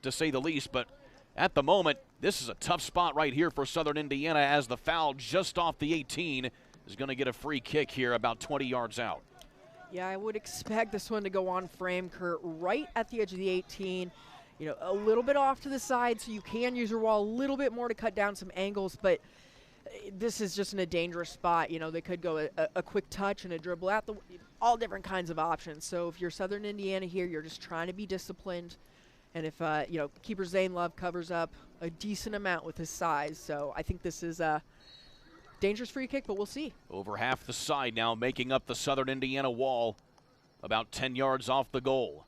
to say the least. But at the moment, this is a tough spot right here for Southern Indiana, as the foul just off the 18 is going to get a free kick here about 20 yards out. Yeah, I would expect this one to go on frame, Kurt, right at the edge of the 18. You know, a little bit off to the side, so you can use your wall a little bit more to cut down some angles, but this is just in a dangerous spot. You know, they could go a quick touch and a dribble out, all different kinds of options. So if you're Southern Indiana here, you're just trying to be disciplined. And if, you know, keeper Zane Love covers up a decent amount with his size. So I think this is a dangerous free kick, but we'll see. Over half the side now, making up the Southern Indiana wall, about 10 yards off the goal.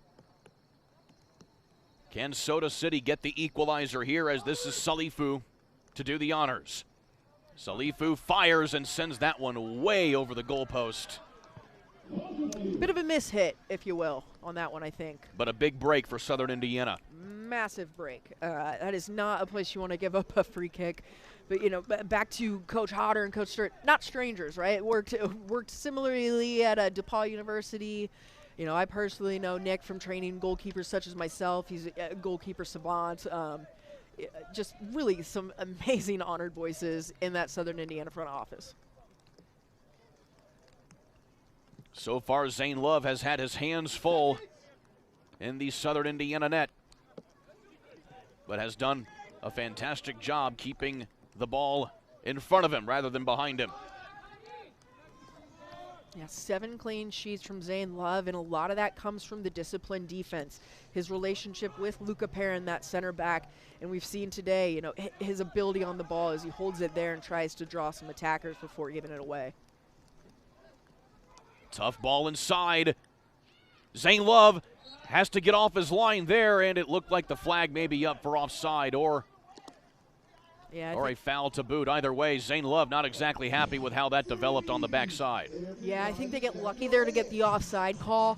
Can Soda City get the equalizer here, as this is Salifu to do the honors? Salifu fires and sends that one way over the goalpost. Bit of a miss-hit, if you will, on that one, I think. But a big break for Southern Indiana. Massive break. That is not a place you want to give up a free kick. But, you know, back to Coach Hodder and Coach Sturt, not strangers, right? Worked similarly at DePaul University. You know, I personally know Nick from training goalkeepers such as myself. He's a goalkeeper savant. Just really some amazing honored voices in that Southern Indiana front office. So far, Zane Love has had his hands full in the Southern Indiana net, but has done a fantastic job keeping the ball in front of him rather than behind him. Yeah, 7 clean sheets from Zane Love, and a lot of that comes from the disciplined defense. His relationship with Luca Perrin, that center back, and we've seen today, you know, his ability on the ball as he holds it there and tries to draw some attackers before giving it away. Tough ball inside. Zane Love has to get off his line there, and it looked like the flag may be up for offside or a foul to boot. Either way, Zane Love not exactly happy with how that developed on the backside. Yeah, I think they get lucky there to get the offside call.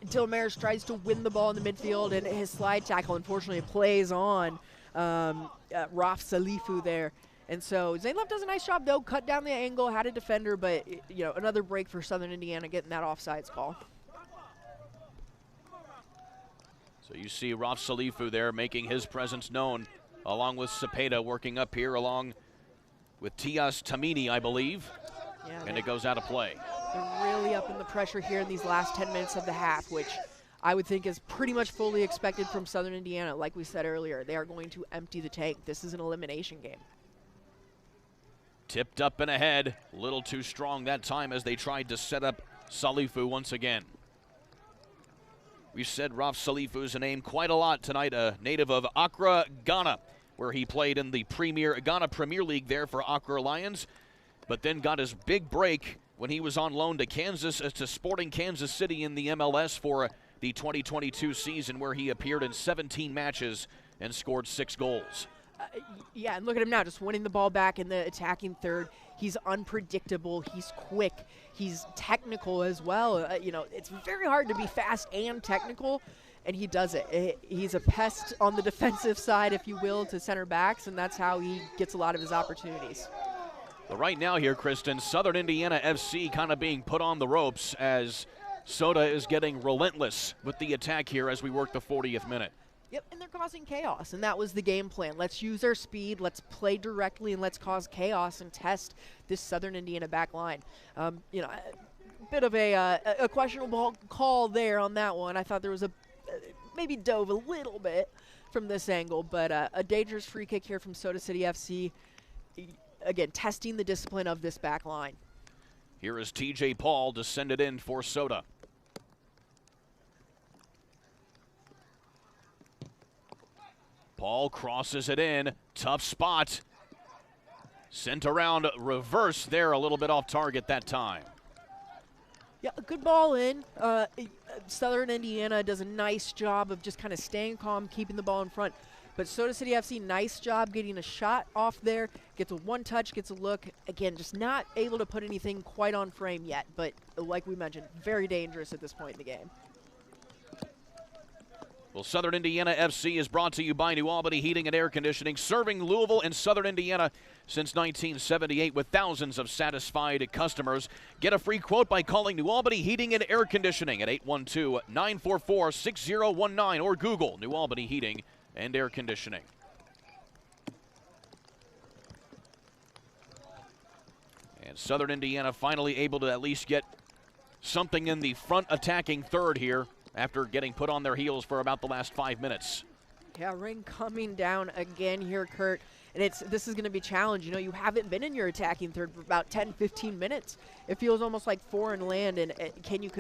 Dylan Maris tries to win the ball in the midfield, and his slide tackle unfortunately plays on Raf Salifu there. And so Zane Love does a nice job, though, cut down the angle, had a defender, but, you know, another break for Southern Indiana getting that offsides call. So you see Raf Salifu there making his presence known, along with Cepeda working up here, along with Tias Tamini, I believe. Yeah, and it goes out of play. They're really up in the pressure here in these last 10 minutes of the half, which I would think is pretty much fully expected from Southern Indiana. Like we said earlier, they are going to empty the tank. This is an elimination game. Tipped up and ahead, a little too strong that time as they tried to set up Salifu once again. We said Raf Salifu is a name quite a lot tonight, a native of Accra, Ghana, where he played in the Ghana Premier League there for Accra Lions, but then got his big break when he was on loan to Sporting Kansas City in the MLS for the 2022 season, where he appeared in 17 matches and scored 6 goals. Yeah, and look at him now, just winning the ball back in the attacking third. He's unpredictable. He's quick. He's technical as well. You know, it's very hard to be fast and technical, and he does it. He's a pest on the defensive side, if you will, to center backs, and that's how he gets a lot of his opportunities. But right now here, Kristen, Southern Indiana FC kind of being put on the ropes as Soda is getting relentless with the attack here as we work the 40th minute. Yep, and they're causing chaos, and that was the game plan. Let's use our speed, let's play directly, and let's cause chaos and test this Southern Indiana back line. You know, a bit of a questionable call there on that one. I thought there was maybe dove a little bit from this angle, but a dangerous free kick here from Soda City FC. Again, testing the discipline of this back line. Here is TJ Paul to send it in for Soda. Paul crosses it in, tough spot. Sent around reverse there, a little bit off target that time. Yeah, a good ball in. Southern Indiana does a nice job of just kind of staying calm, keeping the ball in front. But Soda City FC, nice job getting a shot off there, gets a one touch, gets a look. Again, just not able to put anything quite on frame yet, but like we mentioned, very dangerous at this point in the game. Well, Southern Indiana FC is brought to you by New Albany Heating and Air Conditioning, serving Louisville and Southern Indiana since 1978 with thousands of satisfied customers. Get a free quote by calling New Albany Heating and Air Conditioning at 812-944-6019 or Google New Albany Heating and Air Conditioning. And Southern Indiana finally able to at least get something in the front attacking third here after getting put on their heels for about the last 5 minutes. Yeah, rain coming down again here, Kurt. And this is going to be a challenge. You know, you haven't been in your attacking third for about 10, 15 minutes. It feels almost like foreign land. And can you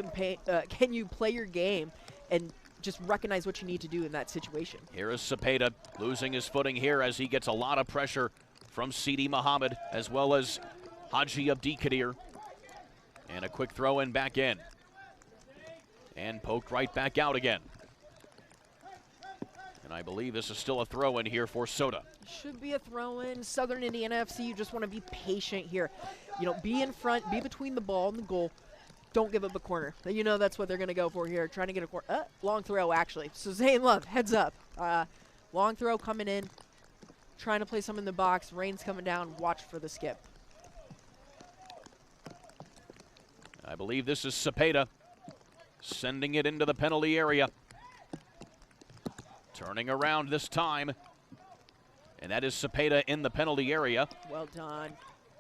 play your game and just recognize what you need to do in that situation? Here is Cepeda losing his footing here as he gets a lot of pressure from Sidi Muhammad as well as Haji Abdikadir. And a quick throw in back in. And poked right back out again. And I believe this is still a throw in here for Soda. Should be a throw in. Southern Indiana FC, you just want to be patient here. You know, be in front, be between the ball and the goal. Don't give up a corner. You know that's what they're going to go for here, trying to get a corner. Long throw, actually. So Zane Love, heads up. Long throw coming in, trying to play some in the box. Rain's coming down. Watch for the skip. I believe this is Cepeda sending it into the penalty area. Turning around this time. And that is Cepeda in the penalty area. Well done.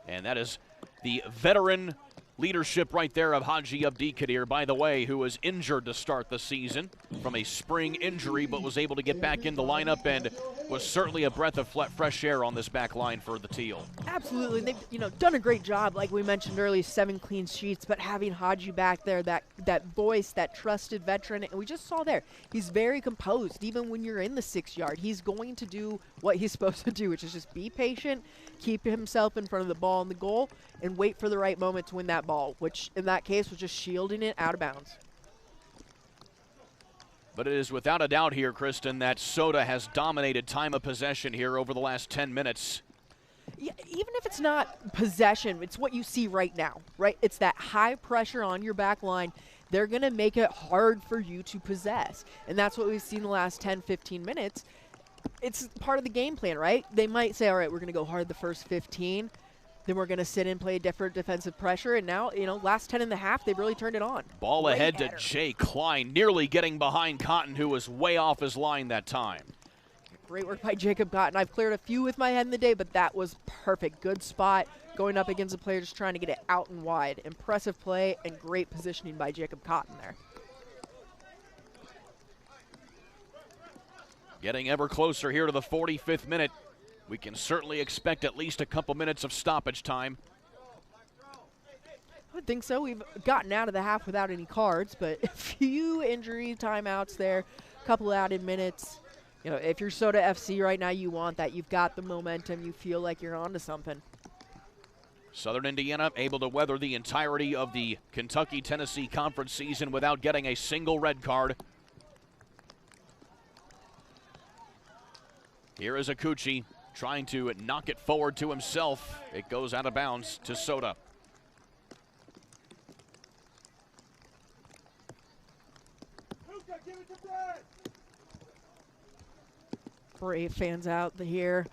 And that is the veteran leadership right there of Haji Abdikadir, by the way, who was injured to start the season from a spring injury, but was able to get back in the lineup and was certainly a breath of fresh air on this back line for the Teal. Absolutely. They've done a great job, like we mentioned earlier, 7 clean sheets, but having Haji back there, that voice, that trusted veteran, and we just saw there, he's very composed. Even when you're in the 6 yard, he's going to do what he's supposed to do, which is just be patient, keep himself in front of the ball and the goal, and wait for the right moment to win that ball, which in that case was just shielding it out of bounds. But it is without a doubt here, Kristen, that Soda has dominated time of possession here over the last 10 minutes. Yeah, even if it's not possession, it's what you see right now, right? It's that high pressure on your back line. They're going to make it hard for you to possess. And that's what we've seen the last 10, 15 minutes. It's part of the game plan, right? They might say, all right, we're going to go hard the first 15. Then we're going to sit and play a different defensive pressure. And now, last 10 and a half, they've really turned it on. Ball ahead to Jay Klein, nearly getting behind Cotton, who was way off his line that time. Great work by Jacob Cotton. I've cleared a few with my head in the day, but that was perfect. Good spot, going up against the player, just trying to get it out and wide. Impressive play and great positioning by Jacob Cotton there. Getting ever closer here to the 45th minute. We can certainly expect at least a couple minutes of stoppage time. I would think so. We've gotten out of the half without any cards, but a few injury timeouts there, a couple added minutes. If you're Soda FC right now, you want that. You've got the momentum. You feel like you're onto something. Southern Indiana able to weather the entirety of the Kentucky-Tennessee Conference season without getting a single red card. Here is Akuchi trying to knock it forward to himself. It goes out of bounds to Soda. Brave fans out here.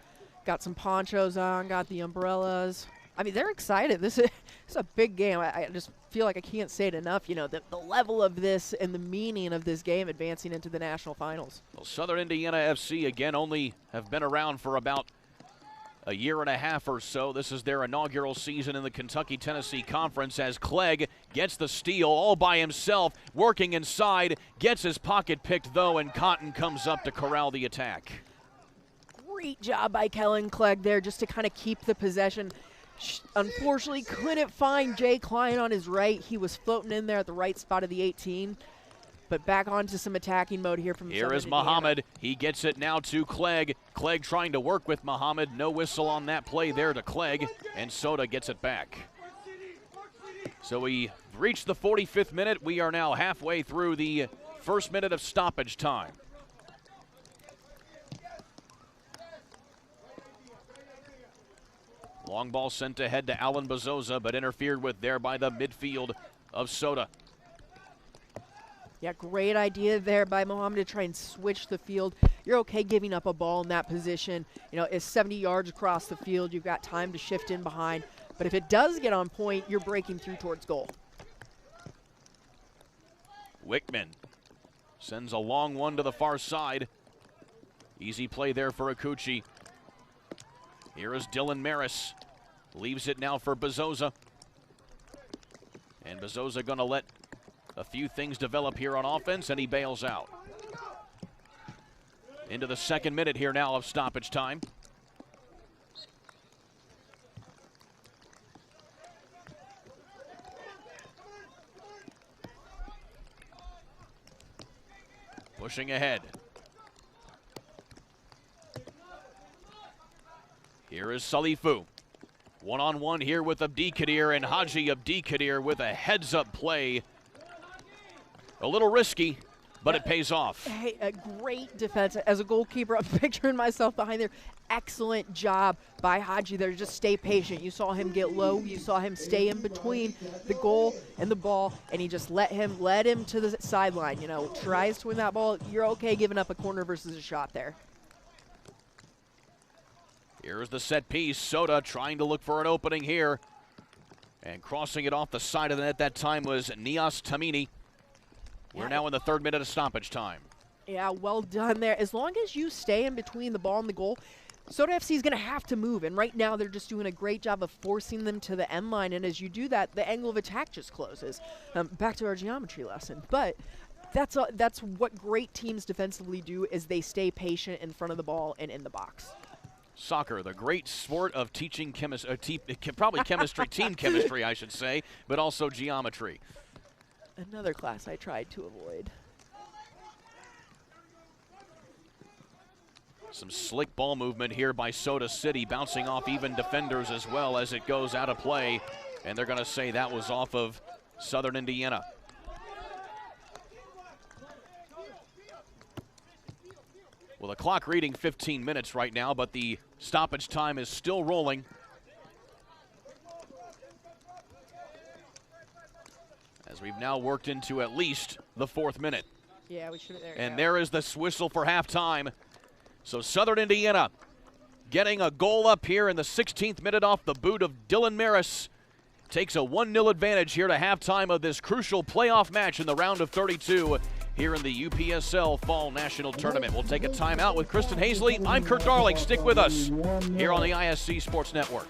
Got some ponchos on, got the umbrellas. I mean, they're excited. This is a big game. I just feel like I can't say it enough. The level of this and the meaning of this game advancing into the national finals. Well, Southern Indiana FC, again, only have been around for about a year and a half or so. This is their inaugural season in the Kentucky-Tennessee Conference as Clegg gets the steal all by himself, working inside, gets his pocket picked, though, and Cotton comes up to corral the attack. Great job by Kellen Clegg there just to kind of keep the possession. Unfortunately, couldn't find Jay Klein on his right. He was floating in there at the right spot of the 18. But back onto some attacking mode here from Here is Muhammad. He gets it now to Clegg. Clegg trying to work with Muhammad. No whistle on that play there to Clegg. And Soda gets it back. So we reached the 45th minute. We are now halfway through the first minute of stoppage time. Long ball sent ahead to Alan Bezosa, but interfered with there by the midfield of Soda. Yeah, great idea there by Mohammed to try and switch the field. You're okay giving up a ball in that position. You know, it's 70 yards across the field. You've got time to shift in behind. But if it does get on point, you're breaking through towards goal. Wickman sends a long one to the far side. Easy play there for Akuchi. Here is Dylan Maris. Leaves it now for Bezosa. And Bezosa going to let a few things develop here on offense, and he bails out. Into the second minute here now of stoppage time. Pushing ahead. Here is Salifu. One-on-one here with Abdi Kadir, and Haji Abdi Kadir with a heads-up play. A little risky, but it pays off. Hey, a great defense. As a goalkeeper, I'm picturing myself behind there. Excellent job by Haji there. Just stay patient. You saw him get low. You saw him stay in between the goal and the ball, and he just led him to the sideline. You know, tries to win that ball. You're okay giving up a corner versus a shot there. Here's the set piece. Soda trying to look for an opening here. And crossing it off the side of the net that time was Nias Tamini. We're now in the third minute of stoppage time. Yeah, well done there. As long as you stay in between the ball and the goal, Soda FC is going to have to move. And right now they're just doing a great job of forcing them to the end line. And as you do that, the angle of attack just closes. Back to our geometry lesson. But that's what great teams defensively do, is they stay patient in front of the ball and in the box. Soccer, the great sport of teaching chemistry, probably chemistry, team chemistry, I should say, but also geometry. Another class I tried to avoid. Some slick ball movement here by Soda City, bouncing off even defenders as well as it goes out of play. And they're going to say that was off of Southern Indiana. Well, the clock reading 15 minutes right now, but the stoppage time is still rolling. As we've now worked into at least the fourth minute. Yeah, we should have there. And there is the whistle for halftime. So Southern Indiana getting a goal up here in the 16th minute off the boot of Dylan Maris. Takes a 1-0 advantage here to halftime of this crucial playoff match in the round of 32 here in the UPSL Fall National Tournament. We'll take a timeout with Kristen Hazley. I'm Kurt Darling. Stick with us here on the ISC Sports Network.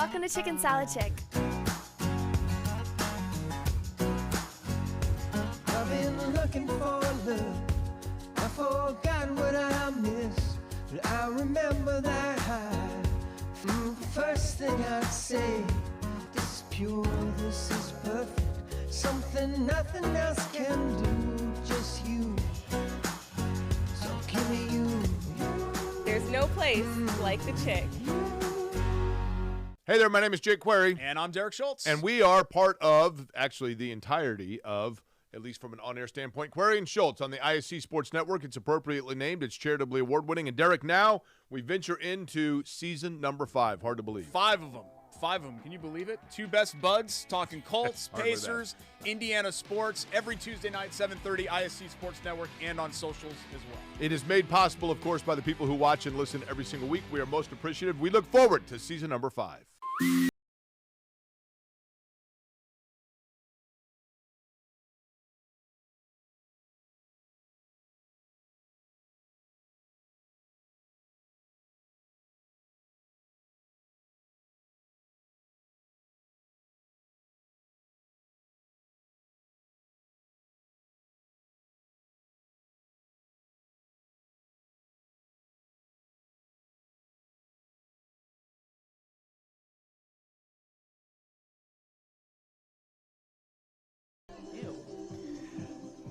Welcome to Chicken Salad Chick. I've been looking for love. I've forgotten what I missed, but I remember that high. The first thing I'd say, this is pure, this is perfect. Something nothing else can do, just you. So give me you. There's no place like the Chick. Hey there, my name is Jake Query. And I'm Derek Schultz. And we are part of, actually, the entirety of at least from an on-air standpoint. Query and Schultz on the ISC Sports Network. It's appropriately named. It's charitably award-winning. And Derek, now we venture into season number 5. Hard to believe. 5 of them. 5 of them. Can you believe it? 2 best buds, talking Colts, Pacers, Indiana sports, every Tuesday night, 7:30, ISC Sports Network, and on socials as well. It is made possible, of course, by the people who watch and listen every single week. We are most appreciative. We look forward to season number 5.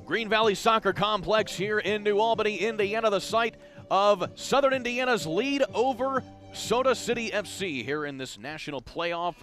Green Valley Soccer Complex here in New Albany, Indiana, the site of Southern Indiana's lead over Soda City FC here in this national playoff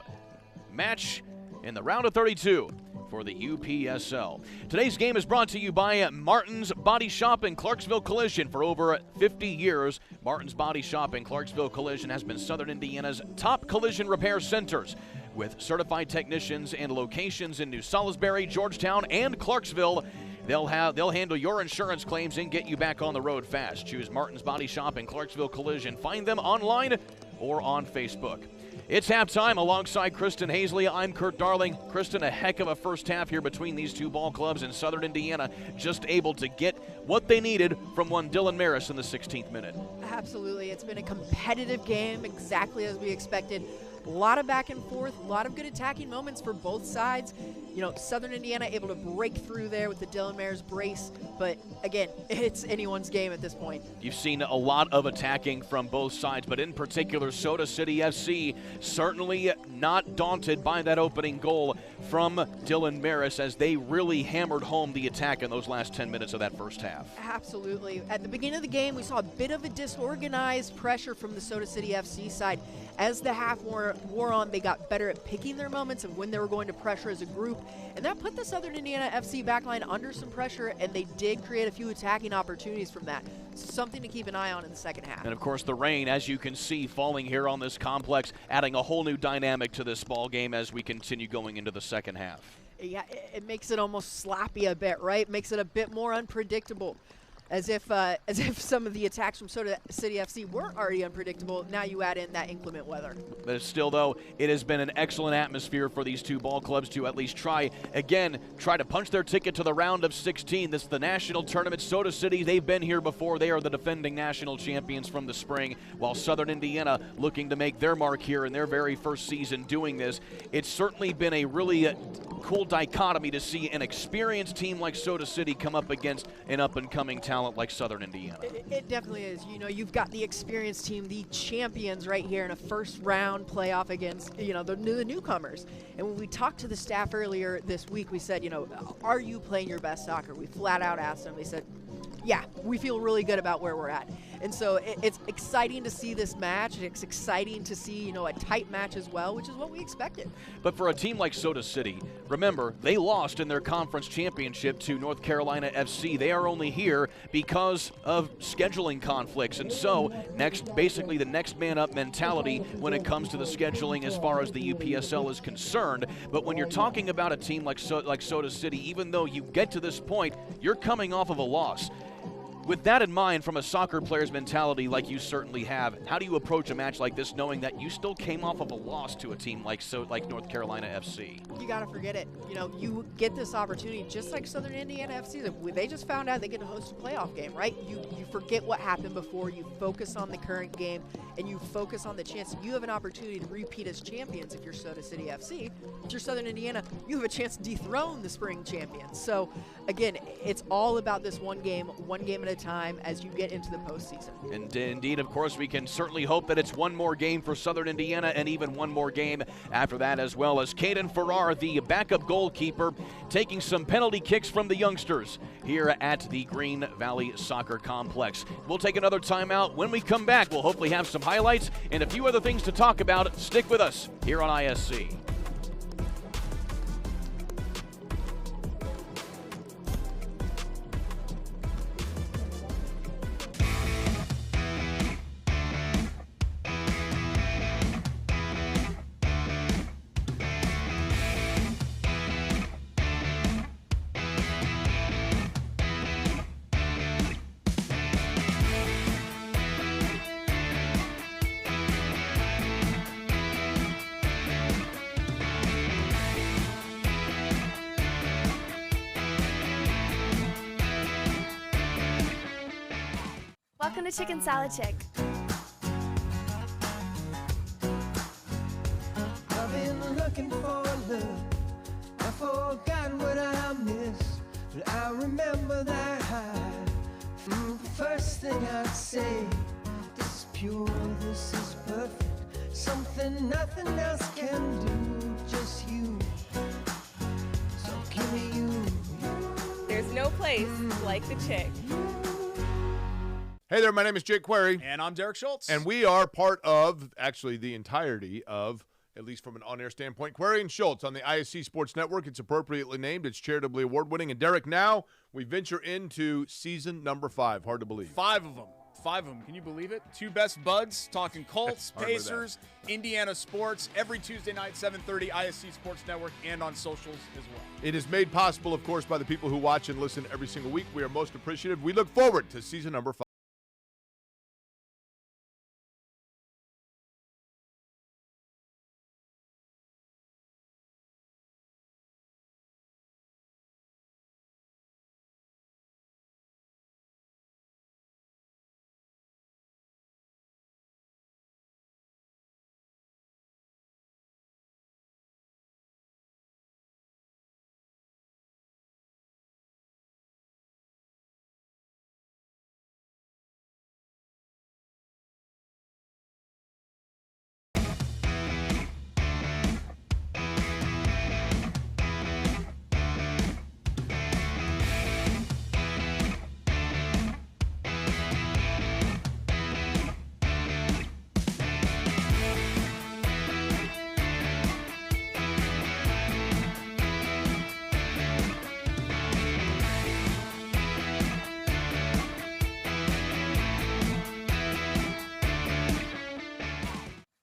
match in the round of 32 for the UPSL. Today's game is brought to you by Martin's Body Shop and Clarksville Collision. For over 50 years, Martin's Body Shop and Clarksville Collision has been Southern Indiana's top collision repair centers. With certified technicians and locations in New Salisbury, Georgetown, and Clarksville, they'll handle your insurance claims and get you back on the road fast. Choose Martin's Body Shop and Clarksville Collision. Find them online or on Facebook. It's halftime. Alongside Kristen Hazley, I'm Kurt Darling. Kristen, a heck of a first half here between these two ball clubs, and Southern Indiana just able to get what they needed from one Dylan Maris in the 16th minute. Absolutely. It's been a competitive game, exactly as we expected. A lot of back and forth, a lot of good attacking moments for both sides. You know, Southern Indiana able to break through there with the Dylan Maris brace, but again, it's anyone's game at this point. You've seen a lot of attacking from both sides, but in particular, Soda City FC certainly not daunted by that opening goal from Dylan Maris as they really hammered home the attack in those last 10 minutes of that first half. Absolutely. At the beginning of the game, we saw a bit of a disorganized pressure from the Soda City FC side. As the half wore on, they got better at picking their moments and when they were going to pressure as a group, and that put the Southern Indiana FC backline under some pressure, and they did create a few attacking opportunities from that. Something to keep an eye on in the second half. And of course, the rain, as you can see, falling here on this complex, adding a whole new dynamic to this ball game as we continue going into the second half. Yeah, it makes it almost sloppy a bit, right? Makes it a bit more unpredictable. As if some of the attacks from Soda City FC weren't already unpredictable. Now you add in that inclement weather. But still, though, it has been an excellent atmosphere for these two ball clubs to at least try to punch their ticket to the round of 16. This is the national tournament. Soda City, they've been here before. They are the defending national champions from the spring, while Southern Indiana looking to make their mark here in their very first season doing this. It's certainly been a really cool dichotomy to see an experienced team like Soda City come up against an up-and-coming talent like Southern Indiana. It definitely is. You know, you've got the experienced team, the champions right here in a first-round playoff against, you know, the newcomers. And when we talked to the staff earlier this week, we said, you know, are you playing your best soccer? We flat out asked them. They said, yeah, we feel really good about where we're at. And so it's exciting to see this match. It's exciting to see, you know, a tight match as well, which is what we expected. But for a team like Soda City, remember, they lost in their conference championship to North Carolina FC. They are only here because of scheduling conflicts. And so basically the next man up mentality when it comes to the scheduling as far as the UPSL is concerned. But when you're talking about a team like Soda City, even though you get to this point, you're coming off of a loss. With that in mind, from a soccer player's mentality like you certainly have, how do you approach a match like this knowing that you still came off of a loss to a team like North Carolina FC? You got to forget it. You know, you get this opportunity just like Southern Indiana FC. They just found out they get to host a playoff game, right? You forget what happened before. You focus on the current game, and you focus on the chance that you have an opportunity to repeat as champions if you're Soda City FC. If you're Southern Indiana, you have a chance to dethrone the spring champions. So, again, it's all about this one game at a time as you get into the postseason. And indeed, of course, we can certainly hope that it's one more game for Southern Indiana and even one more game after that, as well as Caden Farrar, the backup goalkeeper, taking some penalty kicks from the youngsters here at the Green Valley Soccer Complex. We'll take another timeout. When we come back, we'll hopefully have some highlights and a few other things to talk about. Stick with us here on ISC. Welcome to Chicken Salad Chick. I've been looking for love. I forgot what I missed, but I remember that high. The first thing I'd say, this is pure, this is perfect. Something nothing else can do, just you. So give me you. There's no place like the Chick. Hey there, my name is Jake Query. And I'm Derek Schultz. And we are part of, actually, the entirety of, at least from an on-air standpoint, Query and Schultz on the ISC Sports Network. It's appropriately named. It's charitably award-winning. And Derek, now we venture into season number 5. Hard to believe. 5 of them. 5 of them. Can you believe it? 2 best buds, talking Colts, Pacers, Indiana sports, every Tuesday night, 7:30, ISC Sports Network, and on socials as well. It is made possible, of course, by the people who watch and listen every single week. We are most appreciative. We look forward to season number 5.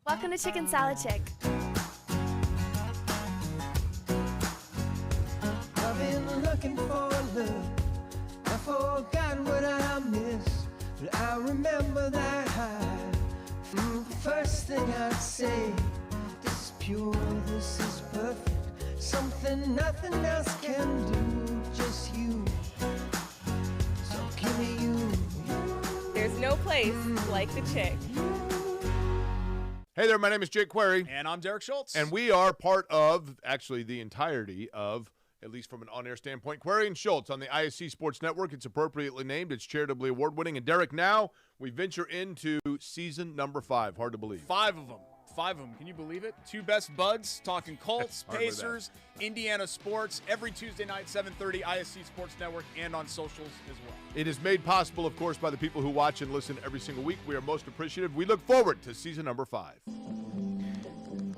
Welcome to Chicken Salad Chick. I've been looking for love. I forgot what I missed, but I remember that high. The first thing I'd say, this is pure, this is perfect. Something nothing else can do, just you. So give me you. There's no place like the Chick. Hey there, my name is Jake Query. And I'm Derek Schultz. And we are part of, actually, the entirety of, at least from an on-air standpoint, Query and Schultz on the ISC Sports Network. It's appropriately named. It's charitably award-winning. And Derek, now we venture into season number 5. Hard to believe. 5 of them. 5 of them. Can you believe it? 2 best buds, talking Colts, Pacers, Indiana sports, every Tuesday night, 7:30, ISC Sports Network, and on socials as well. It is made possible, of course, by the people who watch and listen every single week. We are most appreciative. We look forward to season number 5.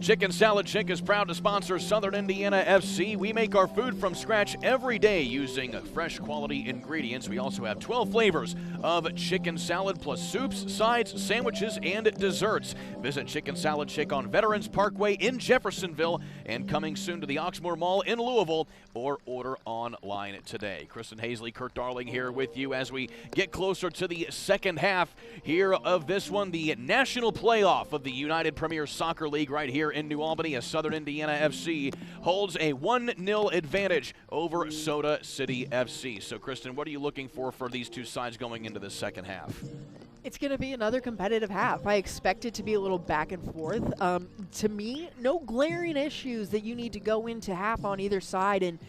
Chicken Salad Chick is proud to sponsor Southern Indiana FC. We make our food from scratch every day using fresh quality ingredients. We also have 12 flavors of chicken salad plus soups, sides, sandwiches, and desserts. Visit Chicken Salad Chick on Veterans Parkway in Jeffersonville and coming soon to the Oxmoor Mall in Louisville, or order online today. Kristen Hazley, Kurt Darling here with you as we get closer to the second half here of this one, the national playoff of the United Premier Soccer League right here in New Albany, as Southern Indiana FC holds a 1-0 advantage over Soda City FC. So, Kristen, what are you looking for these two sides going into the second half? It's going to be another competitive half. I expect it to be a little back and forth. To me, no glaring issues that you need to go into half on either side and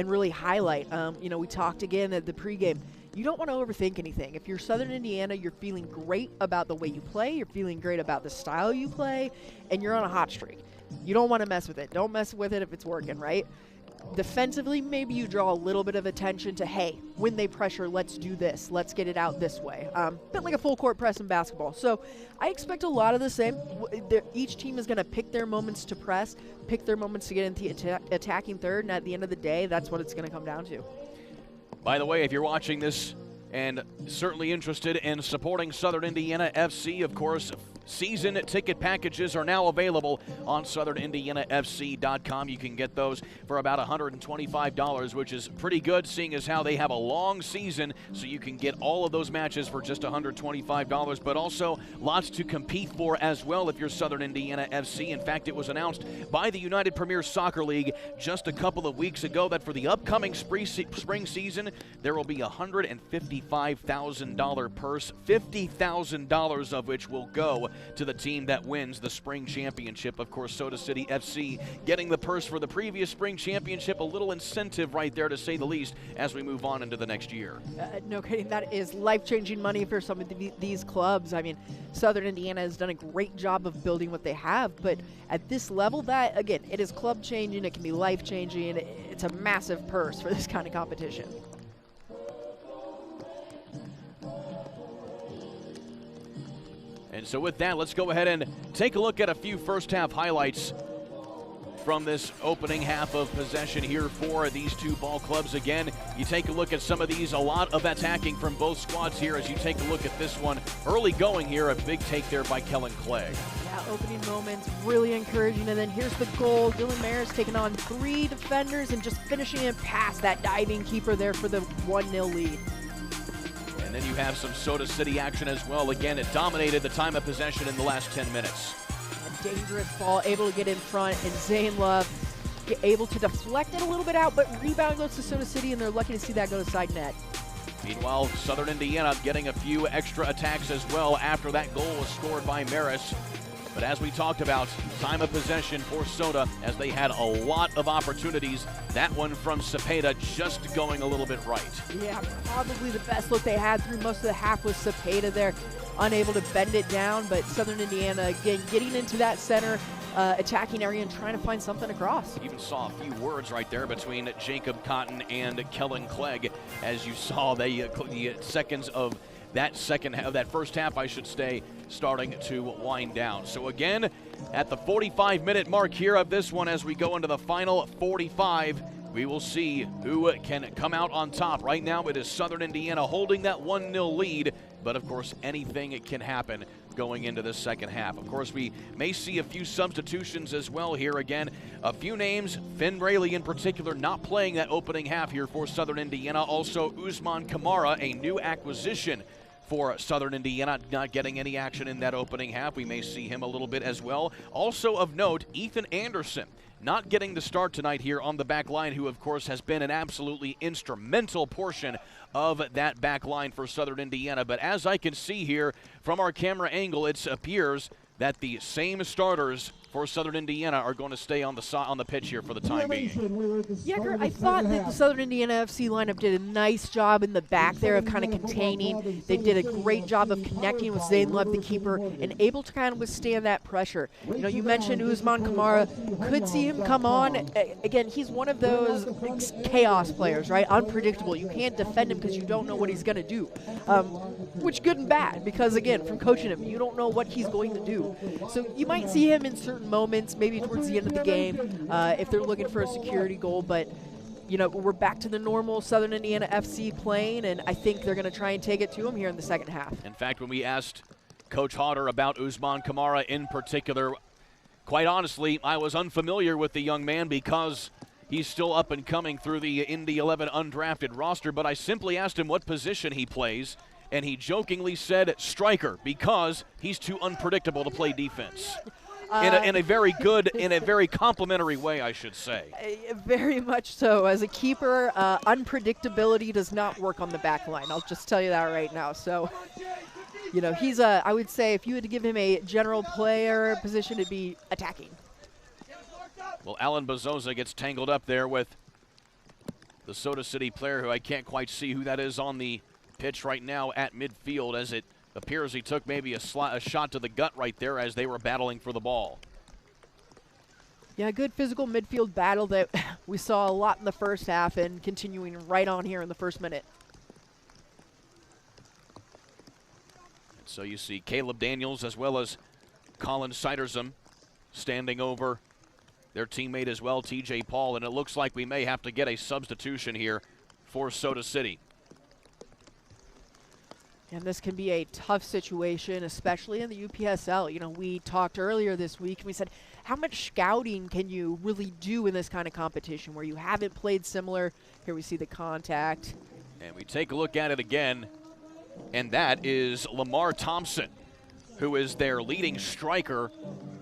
really highlight. We talked again at the pregame. You don't want to overthink anything. If you're Southern Indiana, you're feeling great about the way you play, you're feeling great about the style you play, and you're on a hot streak. You don't want to mess with it. Don't mess with it if it's working, right? Defensively, maybe you draw a little bit of attention to, hey, when they pressure, let's do this. Let's get it out this way. Bit like a full court press in basketball. So I expect a lot of the same. Each team is going to pick their moments to press, pick their moments to get into the attacking third, and at the end of the day, that's what it's going to come down to. By the way, if you're watching this and certainly interested in supporting Southern Indiana FC, of course, season ticket packages are now available on SouthernIndianaFC.com. You can get those for about $125, which is pretty good, seeing as how they have a long season, so you can get all of those matches for just $125, but also lots to compete for as well if you're Southern Indiana FC. In fact, it was announced by the United Premier Soccer League just a couple of weeks ago that for the upcoming spring season, there will be a $155,000 purse, $50,000 of which will go to the team that wins the spring championship. Of course, Soda City FC getting the purse for the previous spring championship, a little incentive right there to say the least as we move on into the next year. No kidding, that is life-changing money for some of these clubs. I mean, Southern Indiana has done a great job of building what they have, but at this level, that, again, it is club-changing, it can be life-changing, it's a massive purse for this kind of competition. And so with that, let's go ahead and take a look at a few first-half highlights from this opening half of possession here for these two ball clubs. Again, you take a look at some of these, a lot of attacking from both squads here as you take a look at this one. Early going here, a big take there by Kellen Clegg. Yeah, opening moments, really encouraging, and then here's the goal. Dylan Maris taking on 3 defenders and just finishing it past that diving keeper there for the 1-0 lead. And then you have some Soda City action as well. Again, it dominated the time of possession in the last 10 minutes. A dangerous ball, able to get in front, and Zane Love able to deflect it a little bit out, but rebound goes to Soda City, and they're lucky to see that go to side net. Meanwhile, Southern Indiana getting a few extra attacks as well after that goal was scored by Maris. But as we talked about, time of possession for Soda as they had a lot of opportunities. That one from Cepeda just going a little bit right. Yeah, probably the best look they had through most of the half was Cepeda there, unable to bend it down, but Southern Indiana, again, getting into that center attacking area and trying to find something across. Even saw a few words right there between Jacob Cotton and Kellen Clegg as you saw the seconds of that first half, I should say, starting to wind down. So again, at the 45-minute mark here of this one, as we go into the final 45, we will see who can come out on top. Right now, it is Southern Indiana holding that 1-0 lead, but of course, anything can happen going into the second half. Of course, we may see a few substitutions as well here. Again, a few names, Finn Rayleigh in particular, not playing that opening half here for Southern Indiana. Also, Usman Kamara, a new acquisition for Southern Indiana, not getting any action in that opening half. We may see him a little bit as well. Also of note, Ethan Anderson not getting the start tonight here on the back line, who of course has been an absolutely instrumental portion of that back line for Southern Indiana. But as I can see here from our camera angle, it appears that the same starters for Southern Indiana are going to stay on the pitch here for the time being. Yeah, Kurt, I thought that the Southern Indiana FC lineup did a nice job in the back there of kind of containing. They did a great job of connecting with Zane Love, the keeper, and able to kind of withstand that pressure. You know, you mentioned Usman Kamara. Could see him come on. Again, he's one of those chaos players, right? Unpredictable. You can't defend him because you don't know what he's going to do. Which good and bad, because again, from coaching him, you don't know what he's going to do. So you might see him in certain moments, maybe towards the end of the game, if they're looking for a security goal. But you know, we're back to the normal Southern Indiana FC playing, and I think they're going to try and take it to him here in the second half. In fact, when we asked Coach Hodder about Usman Kamara in particular, quite honestly, I was unfamiliar with the young man because he's still up and coming through the Indy 11 undrafted roster, but I simply asked him what position he plays, and he jokingly said striker because he's too unpredictable to play defense. In a very good, in a very complimentary way, I should say. Very much so. As a keeper, unpredictability does not work on the back line. I'll just tell you that right now. So, you know, he's I would say if you had to give him a general player position, it'd be attacking. Well, Alan Bezosa gets tangled up there with the Soda City player who I can't quite see who that is on the pitch right now at midfield, as it appears he took maybe a shot to the gut right there as they were battling for the ball. Yeah, good physical midfield battle that we saw a lot in the first half and continuing right on here in the first minute. So you see Caleb Daniels as well as Colin Sidersum standing over their teammate as well, TJ Paul, and it looks like we may have to get a substitution here for Soda City. And this can be a tough situation, especially in the UPSL. You know, we talked earlier this week and we said, how much scouting can you really do in this kind of competition where you haven't played similar? Here we see the contact. And we take a look at it again, and that is Lamar Thompson, who is their leading striker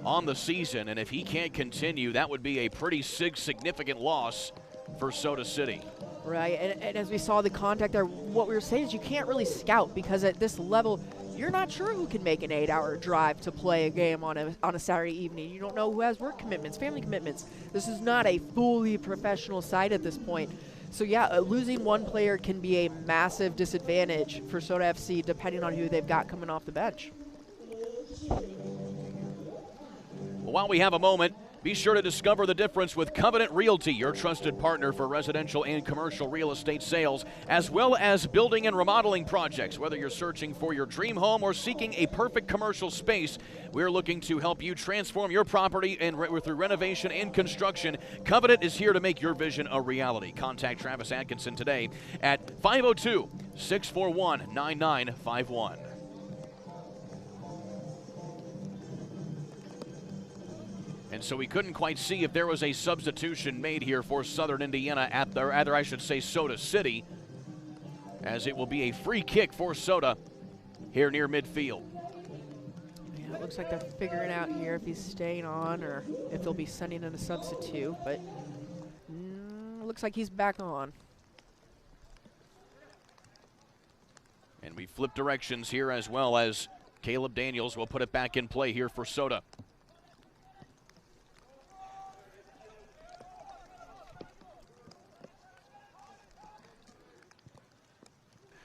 on the season. And if he can't continue, that would be a pretty significant loss for Soda City. Right, and as we saw the contact there, what we were saying is you can't really scout because at this level, you're not sure who can make an 8-hour drive to play a game on a Saturday evening. You don't know who has work commitments, family commitments. This is not a fully professional side at this point. So yeah, losing one player can be a massive disadvantage for Soda FC depending on who they've got coming off the bench. Well, while we have a moment, be sure to discover the difference with Covenant Realty, your trusted partner for residential and commercial real estate sales, as well as building and remodeling projects. Whether you're searching for your dream home or seeking a perfect commercial space, we're looking to help you transform your property and through renovation and construction. Covenant is here to make your vision a reality. Contact Travis Atkinson today at 502-641-9951. And so we couldn't quite see if there was a substitution made here for Southern Indiana rather I should say Soda City, as it will be a free kick for Soda here near midfield. Yeah, it looks like they're figuring out here if he's staying on or if they'll be sending in a substitute, but looks like he's back on. And we flip directions here as well as Caleb Daniels will put it back in play here for Soda.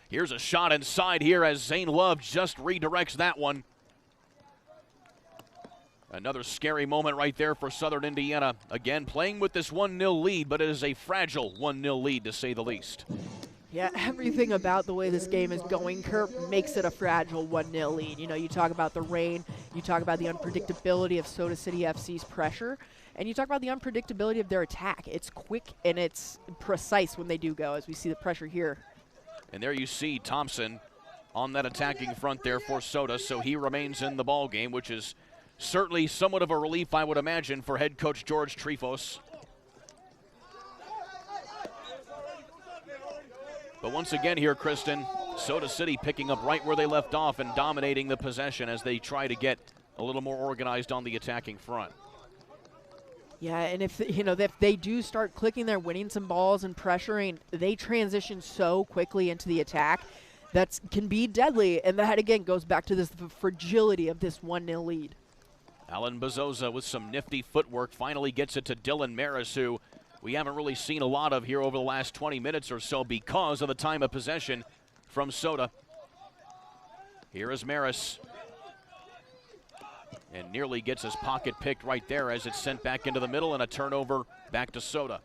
Here's a shot inside here as Zane Love just redirects that one. Another scary moment right there for Southern Indiana. Again, playing with this 1-0 lead, but it is a fragile 1-0 lead to say the least. Yeah, everything about the way this game is going, Kurt, makes it a fragile 1-0 lead. You know, you talk about the rain, you talk about the unpredictability of Soda City FC's pressure, and you talk about the unpredictability of their attack. It's quick and it's precise when they do go, as we see the pressure here. And there you see Thompson on that attacking front there for Soda, so he remains in the ball game, which is certainly somewhat of a relief, I would imagine, for head coach George Trifos. But once again here, Kristen, Soda City picking up right where they left off and dominating the possession as they try to get a little more organized on the attacking front. Yeah, and if they do start clicking, they're winning some balls and pressuring, they transition so quickly into the attack that can be deadly. And that, again, goes back to this fragility of this 1-0 lead. Alan Bezosa with some nifty footwork finally gets it to Dylan Maris, who we haven't really seen a lot of here over the last 20 minutes or so because of the time of possession from Soda. Here is Maris. And nearly gets his pocket picked right there as it's sent back into the middle and a turnover back to Soda.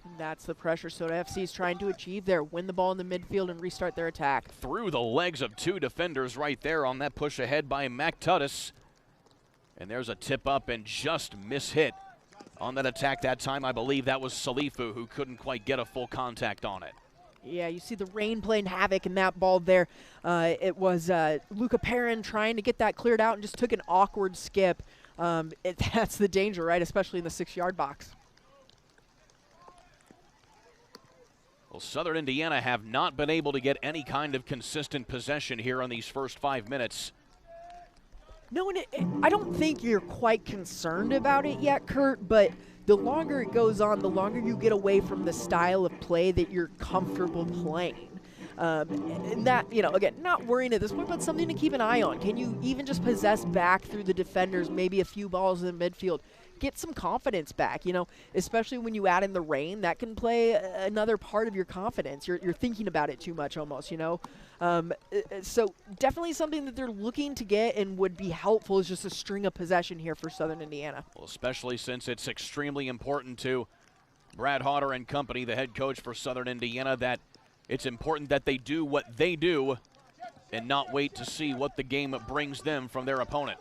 And that's the pressure Soda FC is trying to achieve there. Win the ball in the midfield and restart their attack. Through the legs of two defenders right there on that push ahead by Mac Tuttis. And there's a tip up and just miss-hit on that attack that time. I believe that was Salifu who couldn't quite get a full contact on it. Yeah, you see the rain playing havoc in that ball there. It was Luca Perrin trying to get that cleared out and just took an awkward skip. That's the danger, right, especially in the 6-yard box. Well, Southern Indiana have not been able to get any kind of consistent possession here on these first 5 minutes. No, and I don't think you're quite concerned about it yet, Kurt, but the longer it goes on, the longer you get away from the style of play that you're comfortable playing. And that, again, not worrying at this point, but something to keep an eye on. Can you even just possess back through the defenders, maybe a few balls in the midfield? Get some confidence back, especially when you add in the rain. That can play another part of your confidence. You're thinking about it too much almost, So definitely something that they're looking to get and would be helpful is just a string of possession here for Southern Indiana. Well, especially since it's extremely important to Brad Hodder and company, the head coach for Southern Indiana, that it's important that they do what they do and not wait to see what the game brings them from their opponent.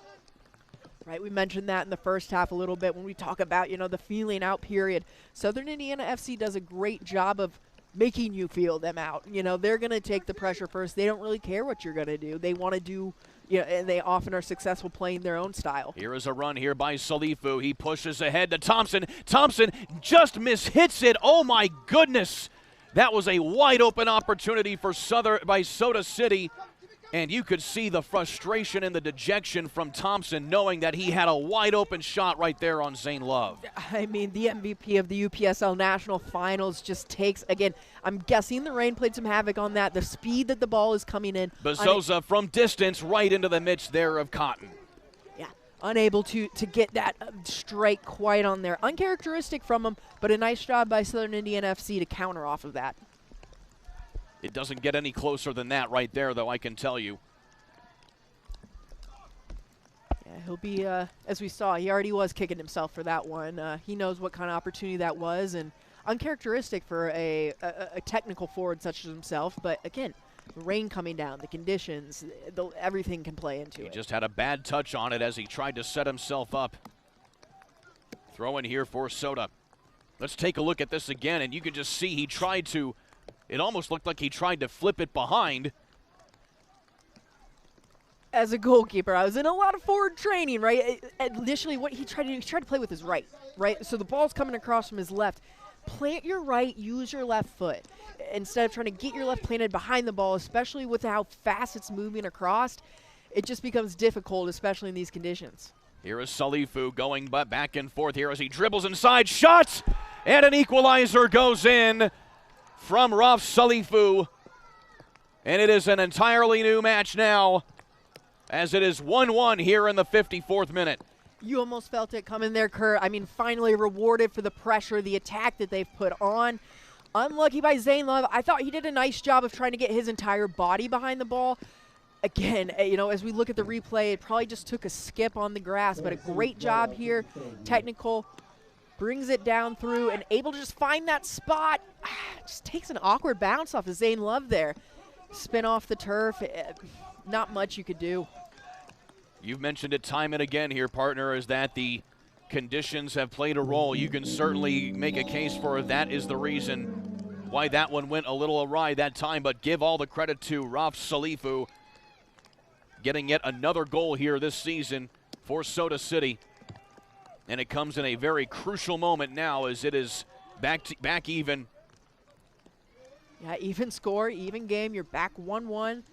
Right, we mentioned that in the first half a little bit when we talk about, the feeling out period. Southern Indiana FC does a great job of making you feel them out. You know, they're going to take the pressure first. They don't really care what you're going to do. They want to do, you know, and they often are successful playing their own style. Here is a run here by Salifu. He pushes ahead to Thompson. Thompson just mishits it. Oh, my goodness. That was a wide open opportunity for Soda City. And you could see the frustration and the dejection from Thompson knowing that he had a wide open shot right there on Zane Love. I mean, the MVP of the UPSL National Finals just takes, again, I'm guessing the rain played some havoc on that. The speed that the ball is coming in. Bezosa from distance right into the midst there of Cotton. Yeah, unable to get that strike quite on there. Uncharacteristic from him, but a nice job by Southern Indiana FC to counter off of that. It doesn't get any closer than that right there, though, I can tell you. Yeah, he'll be, as we saw, he already was kicking himself for that one. He knows what kind of opportunity that was, and uncharacteristic for a technical forward such as himself. But, again, the rain coming down, the conditions, everything can play into it. He just had a bad touch on it as he tried to set himself up. Throw in here for Soda. Let's take a look at this again, and you can just see he tried to. It almost looked like he tried to flip it behind. As a goalkeeper, I was in a lot of forward training, right? Initially, what he tried to do, he tried to play with his right? So the ball's coming across from his left. Plant your right, use your left foot. Instead of trying to get your left planted behind the ball, especially with how fast it's moving across, it just becomes difficult, especially in these conditions. Here is Salifu going back and forth here as he dribbles inside, shots, and an equalizer goes in from Raf Salifu, and it is an entirely new match now as it is 1-1 here in the 54th minute. You almost felt it coming there, Kurt. I mean, finally rewarded for the pressure, the attack that they've put on. Unlucky by Zane Love. I thought he did a nice job of trying to get his entire body behind the ball. Again, you know, as we look at the replay, it probably just took a skip on the grass, but a great job here. Technical. Brings it down through and able to just find that spot. Just takes an awkward bounce off of Zane Love there. Spin off the turf. Not much you could do. You've mentioned it time and again here, partner, is that the conditions have played a role. You can certainly make a case for that is the reason why that one went a little awry that time, but give all the credit to Raf Salifu getting yet another goal here this season for Soda City. And it comes in a very crucial moment now as it is back even. Yeah, even score, even game. You're back 1-1.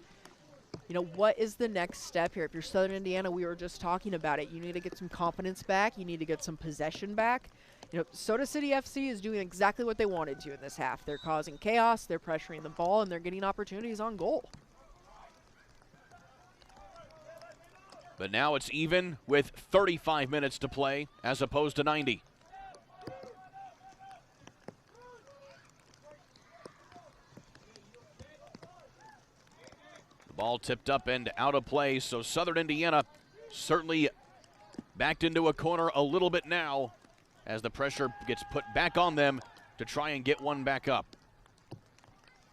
You know, what is the next step here? If you're Southern Indiana, we were just talking about it. You need to get some confidence back. You need to get some possession back. You know, Soda City FC is doing exactly what they wanted to in this half. They're causing chaos, they're pressuring the ball, and they're getting opportunities on goal. But now it's even with 35 minutes to play as opposed to 90. The ball tipped up and out of play, so Southern Indiana certainly backed into a corner a little bit now as the pressure gets put back on them to try and get one back up.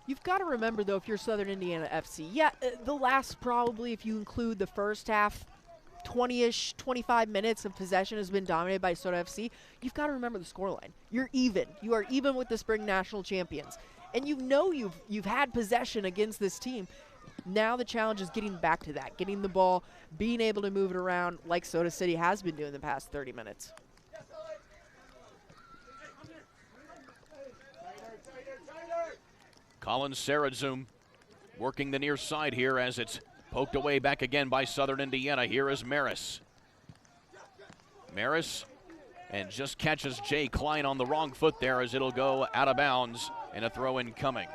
You've got to remember, though, if you're Southern Indiana FC, yeah, the last probably, if you include the first half, 20-ish, 25 minutes of possession has been dominated by Soda FC. You've got to remember the scoreline. You're even. You are even with the spring national champions. And you know you've had possession against this team. Now the challenge is getting back to that, getting the ball, being able to move it around like Soda City has been doing the past 30 minutes. Colin Saradzum working the near side here as it's poked away back again by Southern Indiana. Here is Maris. Maris and just catches Jay Klein on the wrong foot there as it'll go out of bounds and a throw-in coming.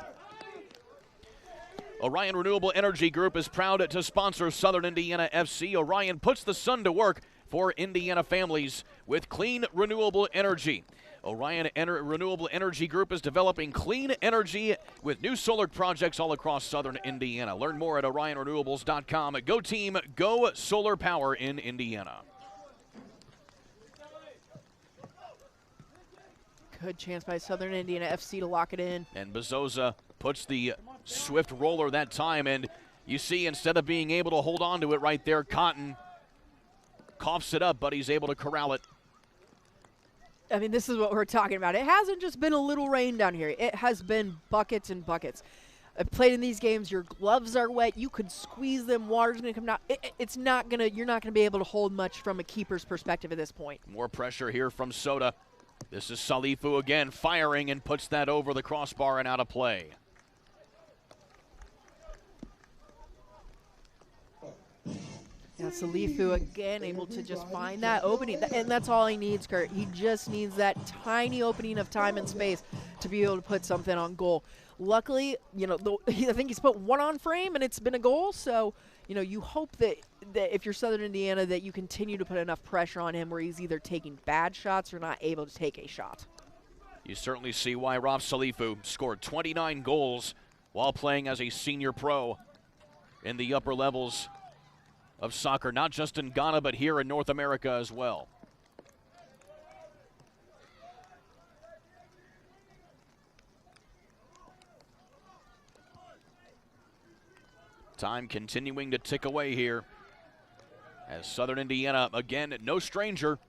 Orion Renewable Energy Group is proud to sponsor Southern Indiana FC. Orion puts the sun to work for Indiana families with clean, renewable energy. Orion Renewable Energy Group is developing clean energy with new solar projects all across Southern Indiana. Learn more at orionrenewables.com. Go team, go solar power in Indiana. Good chance by Southern Indiana FC to lock it in. And Bezosa puts the swift roller that time, and you see instead of being able to hold on to it right there, Cotton coughs it up, but he's able to corral it. I mean, this is what we're talking about. It hasn't just been a little rain down here. It has been buckets and buckets. I've played in these games. Your gloves are wet. You could squeeze them. Water's going to come down. It's not going to. You're not going to be able to hold much from a keeper's perspective at this point. More pressure here from Soda. This is Salifu again firing and puts that over the crossbar and out of play. Now Salifu again able to just find that opening, and that's all he needs, Kurt. He just needs that tiny opening of time and space to be able to put something on goal. Luckily, you know, I think he's put one on frame and it's been a goal, so, you know, you hope that if you're Southern Indiana that you continue to put enough pressure on him where he's either taking bad shots or not able to take a shot. You certainly see why Rob Salifu scored 29 goals while playing as a senior pro in the upper levels of soccer, not just in Ghana, but here in North America as well. Time continuing to tick away here as Southern Indiana, again, no stranger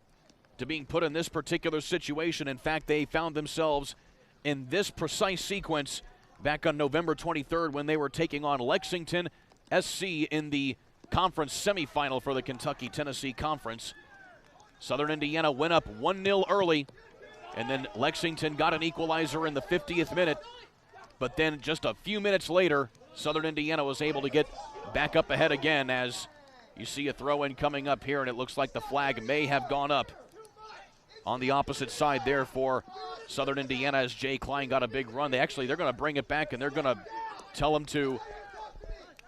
to being put in this particular situation. In fact, they found themselves in this precise sequence back on November 23rd when they were taking on Lexington SC in the conference semifinal for the Kentucky-Tennessee Conference. Southern Indiana went up 1-0 early, and then Lexington got an equalizer in the 50th minute. But then just a few minutes later, Southern Indiana was able to get back up ahead again as you see a throw-in coming up here, and it looks like the flag may have gone up on the opposite side there for Southern Indiana as Jay Klein got a big run. They're going to bring it back, and they're going to tell him to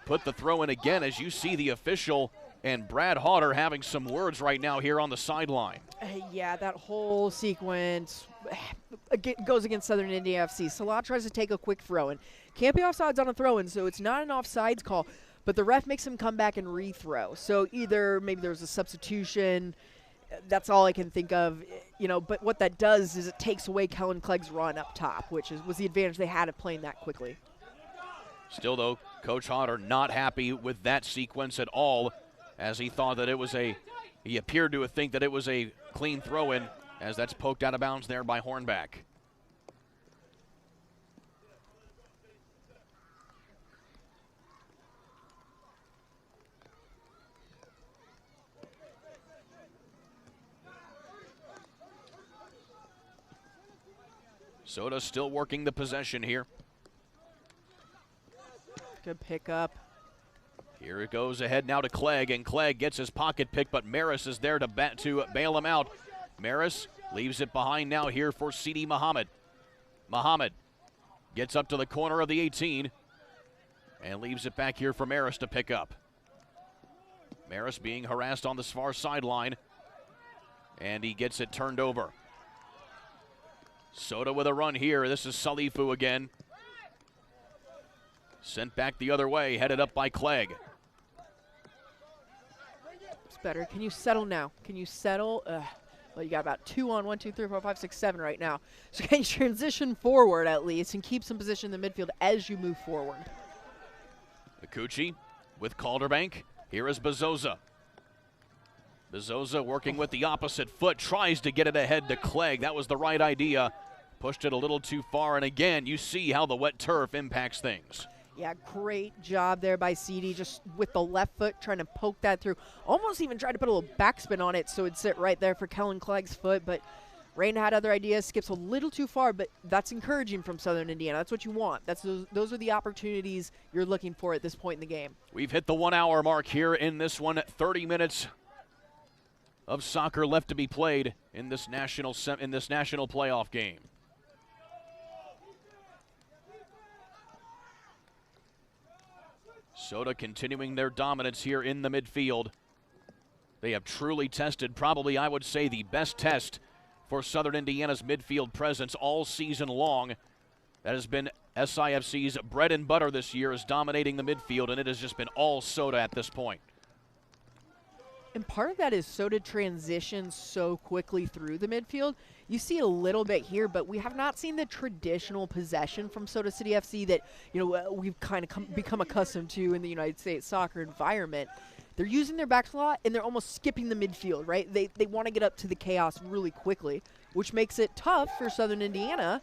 put the throw in again as you see the official and Brad Hodder having some words right now here on the sideline. Yeah, that whole sequence goes against Southern Indiana FC. Salah tries to take a quick throw in. Can't be offsides on a throw in, so it's not an offsides call, but the ref makes him come back and rethrow. So either maybe there's a substitution. That's all I can think of, you know, but what that does is it takes away Kellen Clegg's run up top, which was the advantage they had of playing that quickly. Still, though, Coach Hodder not happy with that sequence at all, as he thought that he appeared to think that it was a clean throw-in, as that's poked out of bounds there by Hornback. Soda still working the possession here. Good pickup. Here it goes ahead now to Clegg, and Clegg gets his pocket pick, but Maris is there to bail him out. Maris leaves it behind now here for Sidi Muhammad. Muhammad gets up to the corner of the 18 and leaves it back here for Maris to pick up. Maris being harassed on the far sideline, and he gets it turned over. Soda with a run here. This is Salifu again. Sent back the other way, headed up by Clegg. It's better. Can you settle now? Can you settle? Well, you got about 2 on 1, 2, 3, 4, 5, 6, 7 right now. So can you transition forward at least and keep some position in the midfield as you move forward? Akuchi with Calderbank. Here is Bezosa. Bezosa working with the opposite foot, tries to get it ahead to Clegg. That was the right idea. Pushed it a little too far, and again, you see how the wet turf impacts things. Yeah, great job there by CD, just with the left foot trying to poke that through. Almost even tried to put a little backspin on it so it'd sit right there for Kellen Clegg's foot, but Rain had other ideas, skips a little too far, but that's encouraging from Southern Indiana. That's what you want. Those are the opportunities you're looking for at this point in the game. We've hit the 1 hour mark here in this one. 30 minutes of soccer left to be played in this national playoff game. Soda continuing their dominance here in the midfield. They have truly tested, probably I would say, the best test for Southern Indiana's midfield presence all season long. That has been SIFC's bread and butter this year, is dominating the midfield, and it has just been all Soda at this point. And part of that is Soda transitions so quickly through the midfield. You see a little bit here, but we have not seen the traditional possession from Soda City FC that, you know, we've kind of become accustomed to in the United States soccer environment. They're using their backs a lot, and they're almost skipping the midfield, right? They want to get up to the chaos really quickly. which makes it tough for Southern Indiana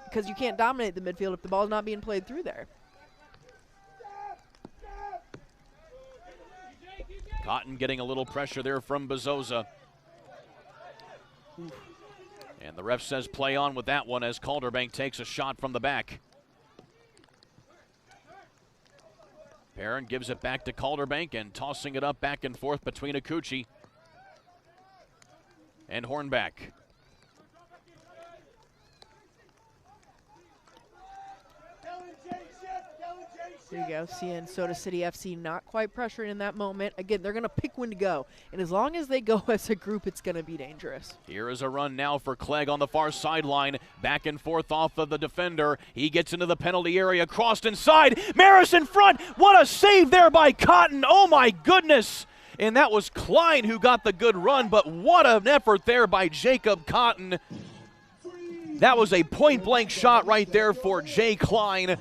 because you can't dominate the midfield if the ball's not being played through there. Cotton getting a little pressure there from Bezosa. And the ref says play on with that one as Calderbank takes a shot from the back. Perrin gives it back to Calderbank and tossing it up back and forth between Akuchi and Hornback. There you go, seeing Soda City FC not quite pressuring in that moment. Again, they're going to pick when to go. And as long as they go as a group, it's going to be dangerous. Here is a run now for Clegg on the far sideline. Back and forth off of the defender. He gets into the penalty area, crossed inside. Maris in front. What a save there by Cotton. Oh, my goodness. And that was Klein who got the good run, but what an effort there by Jacob Cotton. That was a point-blank shot right there for Jay Klein.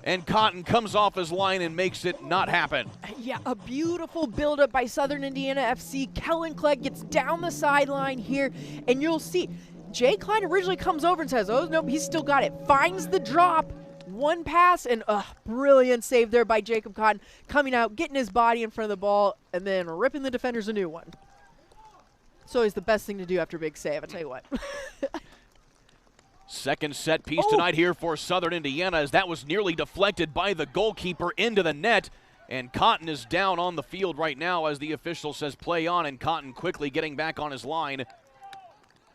And Cotton comes off his line and makes it not happen. Yeah, a beautiful buildup by Southern Indiana FC. Kellen Clegg gets down the sideline here, and you'll see Jay Klein originally comes over and says, oh, no, he's still got it. Finds the drop, one pass, and brilliant save there by Jacob Cotton. Coming out, getting his body in front of the ball, and then ripping the defenders a new one. It's always the best thing to do after a big save, I'll tell you what. Second set piece tonight here for Southern Indiana as that was nearly deflected by the goalkeeper into the net. And Cotton is down on the field right now as the official says play on, and Cotton quickly getting back on his line.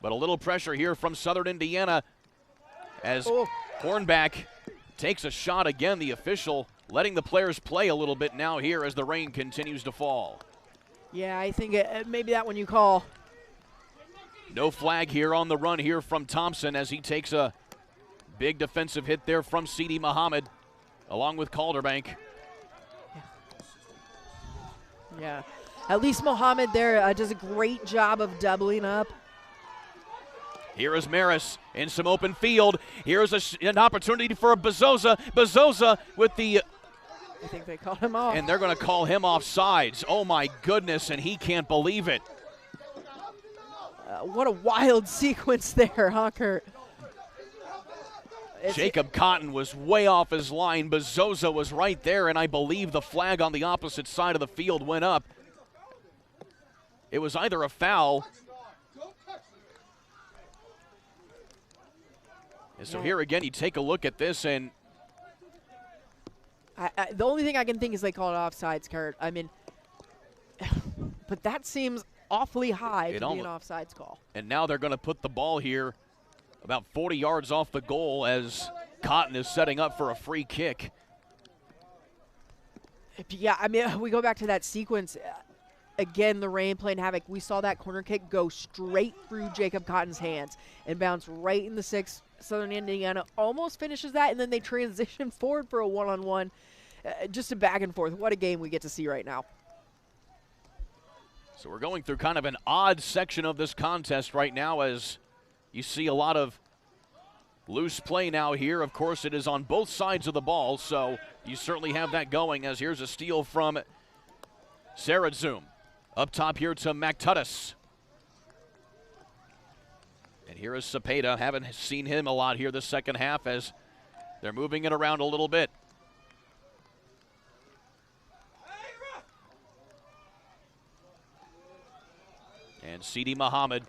But a little pressure here from Southern Indiana as Hornback takes a shot again. The official letting the players play a little bit now here as the rain continues to fall. Yeah, I think maybe that one you call. No flag here on the run here from Thompson as he takes a big defensive hit there from Sidi Muhammad along with Calderbank. Yeah, at least Muhammad there does a great job of doubling up. Here is Maris in some open field. Here's an opportunity for Bezosa. Bezosa with the... I think they called him off. And they're going to call him offsides. Oh, my goodness, and he can't believe it. What a wild sequence there, huh, Kurt? Jacob Cotton was way off his line. Bezosa was right there, and I believe the flag on the opposite side of the field went up. It was either a foul. And so here again, you take a look at this, and the only thing I can think is they call it offsides, Kurt. I mean, but that seems awfully high to be an offsides call. And now they're going to put the ball here about 40 yards off the goal as Cotton is setting up for a free kick. Yeah, I mean, we go back to that sequence. Again, the rain playing havoc. We saw that corner kick go straight through Jacob Cotton's hands and bounce right in the six. Southern Indiana almost finishes that, and then they transition forward for a one-on-one. Just a back and forth. What a game we get to see right now. So we're going through kind of an odd section of this contest right now as you see a lot of loose play now here. Of course, it is on both sides of the ball, so you certainly have that going as here's a steal from Saradzum. Up top here to Mactudis. And here is Cepeda. Haven't seen him a lot here this second half as they're moving it around a little bit. And Sidi Muhammad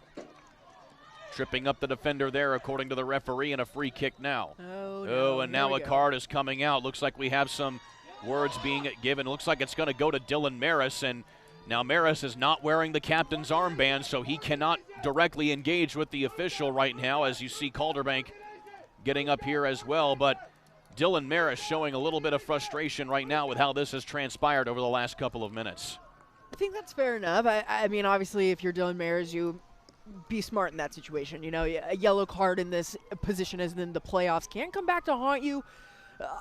tripping up the defender there according to the referee, and a free kick now. And now a card is coming out. Looks like we have some words being given. Looks like it's going to go to Dylan Maris, and now Maris is not wearing the captain's armband, so he cannot directly engage with the official right now, as you see Calderbank getting up here as well. But Dylan Maris showing a little bit of frustration right now with how this has transpired over the last couple of minutes. I think that's fair enough. I mean, obviously, if you're Dylan Maris, you be smart in that situation. You know, a yellow card in this position as in the playoffs can come back to haunt you.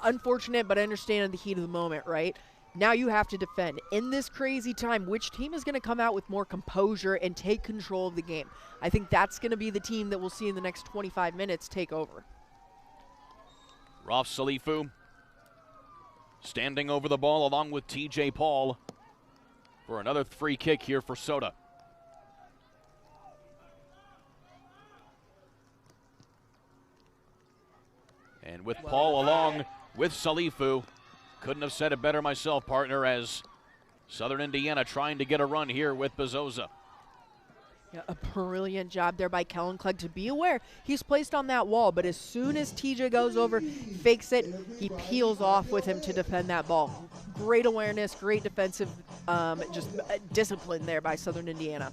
Unfortunate, but I understand in the heat of the moment, right? Now you have to defend. In this crazy time, which team is going to come out with more composure and take control of the game? I think that's going to be the team that we'll see in the next 25 minutes take over. Ralph Salifu standing over the ball along with TJ Paul for another free kick here for Soda. And with Paul along with Salifu, couldn't have said it better myself, partner, as Southern Indiana trying to get a run here with Bezosa. Yeah, a brilliant job there by Kellen Clegg to be aware he's placed on that wall, but as soon as TJ goes over, fakes it, he peels off with him to defend that ball. Great awareness, great defensive discipline there by Southern Indiana.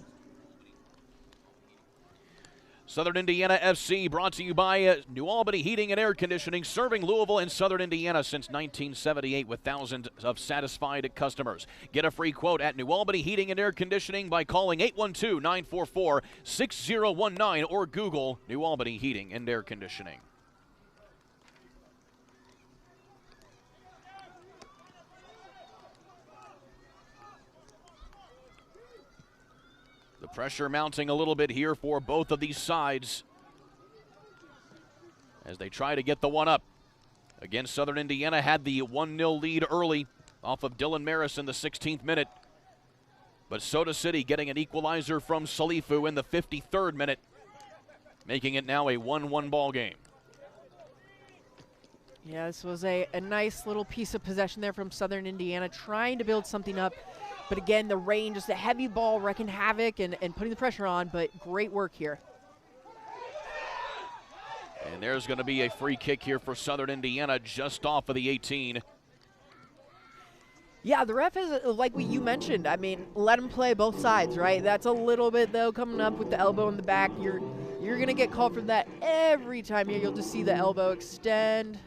Southern Indiana FC brought to you by New Albany Heating and Air Conditioning, serving Louisville and Southern Indiana since 1978 with thousands of satisfied customers. Get a free quote at New Albany Heating and Air Conditioning by calling 812-944-6019 or Google New Albany Heating and Air Conditioning. The pressure mounting a little bit here for both of these sides as they try to get the one up. Again, Southern Indiana had the 1-0 lead early off of Dylan Maris in the 16th minute. But Soda City getting an equalizer from Salifu in the 53rd minute, making it now a 1-1 ball game. Yeah, this was a nice little piece of possession there from Southern Indiana, trying to build something up. But again, the rain, just a heavy ball wrecking havoc and putting the pressure on, but great work here. And there's going to be a free kick here for Southern Indiana just off of the 18. Yeah, the ref is, like what you mentioned, I mean, let him play both sides, right? That's a little bit, though, coming up with the elbow in the back. You're going to get called for that every time here. You'll just see the elbow extend.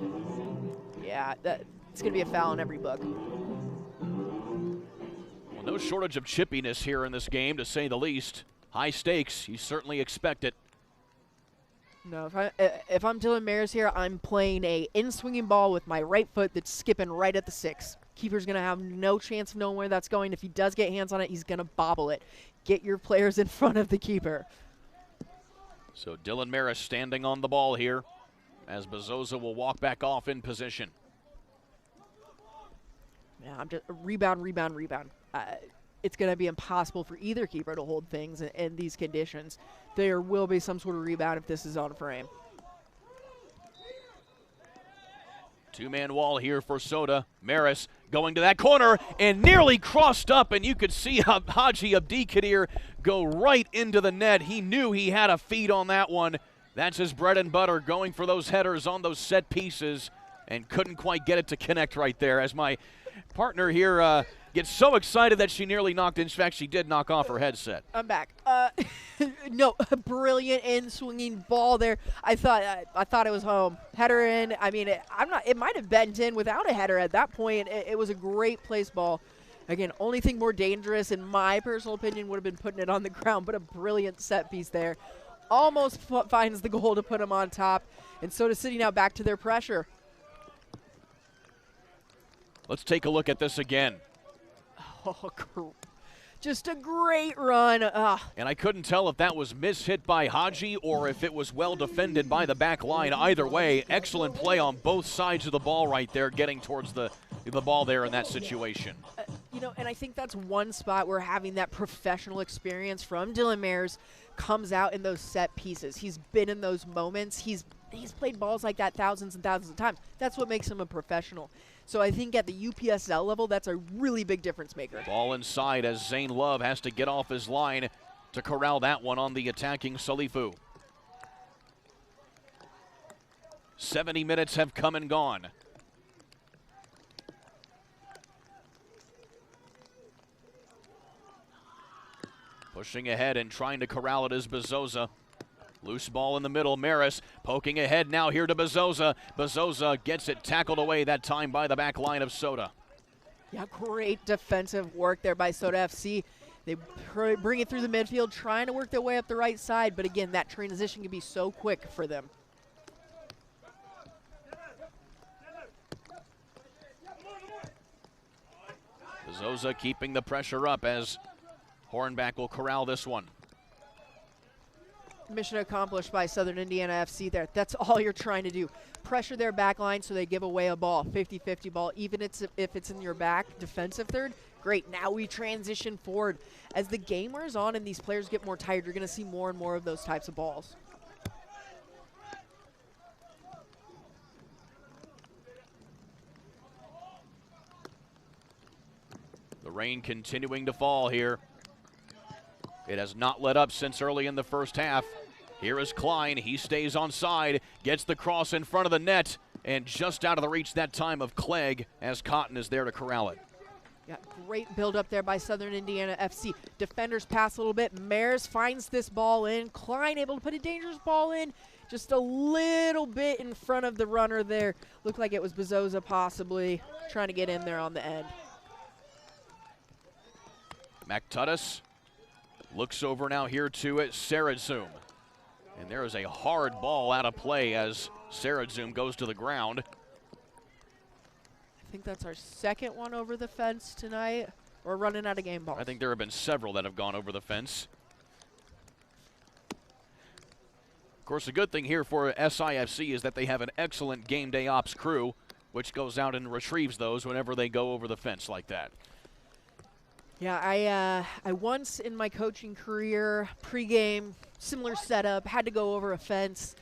Yeah, it's going to be a foul in every book. No shortage of chippiness here in this game, to say the least. High stakes, you certainly expect it. No, if I'm Dylan Maris here, I'm playing a in-swinging ball with my right foot that's skipping right at the 6. Keeper's going to have no chance of knowing where that's going. If he does get hands on it, he's going to bobble it. Get your players in front of the keeper. So Dylan Maris standing on the ball here as Bezosa will walk back off in position. Yeah, I'm just rebound. It's going to be impossible for either keeper to hold things in these conditions. There will be some sort of rebound if this is on frame. Two-man wall here for Soda. Maris going to that corner and nearly crossed up, and you could see Haji Abdikadir go right into the net. He knew he had a feed on that one. That's his bread and butter, going for those headers on those set pieces, and couldn't quite get it to connect right there as my partner here gets so excited that she nearly knocked in fact, she did knock off her headset. I'm back. No, a brilliant in-swinging ball there. I thought it was home. Header in. I mean, it might have bent in without a header at that point. It was a great place ball. Again, only thing more dangerous, in my personal opinion, would have been putting it on the ground, but a brilliant set piece there. Almost finds the goal to put him on top. And Soda City now back to their pressure. Let's take a look at this again. Oh, just a great run. And I couldn't tell if that was mishit by Haji or if it was well defended by the back line. Either way, excellent play on both sides of the ball right there, getting towards the ball there in that situation. And I think that's one spot where having that professional experience from Dylan Maris comes out in those set pieces. He's been in those moments. He's played balls like that thousands and thousands of times. That's what makes him a professional. So I think at the UPSL level, that's a really big difference maker. Ball inside as Zane Love has to get off his line to corral that one on the attacking Salifu. 70 minutes have come and gone. Pushing ahead and trying to corral it is Bezosa. Loose ball in the middle. Maris poking ahead now here to Bezosa. Bezosa gets it tackled away that time by the back line of Soda. Yeah, great defensive work there by Soda FC. They bring it through the midfield, trying to work their way up the right side. But again, that transition can be so quick for them. Bezosa keeping the pressure up as Hornback will corral this one. Mission accomplished by Southern Indiana FC there. That's all you're trying to do. Pressure their back line so they give away a ball, 50-50 ball, even if it's in your back defensive third. Great, now we transition forward. As the game wears on and these players get more tired, you're going to see more and more of those types of balls. rain continuing to fall here. It has not let up since early in the first half. Here is Klein. He stays on side, gets the cross in front of the net, and just out of the reach that time of Clegg as Cotton is there to corral it. Yeah, great build up there by Southern Indiana FC. Defenders pass a little bit. Mares finds this ball in. Klein able to put a dangerous ball in. Just a little bit in front of the runner there. Looked like it was Bezoza possibly trying to get in there on the end. McTutis looks over now here to it, Saradzum. And there is a hard ball out of play as Saradzum goes to the ground. I think that's our second one over the fence tonight. We're running out of game balls. I think there have been several that have gone over the fence. Of course, the good thing here for SIFC is that they have an excellent game day ops crew, which goes out and retrieves those whenever they go over the fence like that. Yeah, I once in my coaching career, pregame, similar setup, had to go over a fence,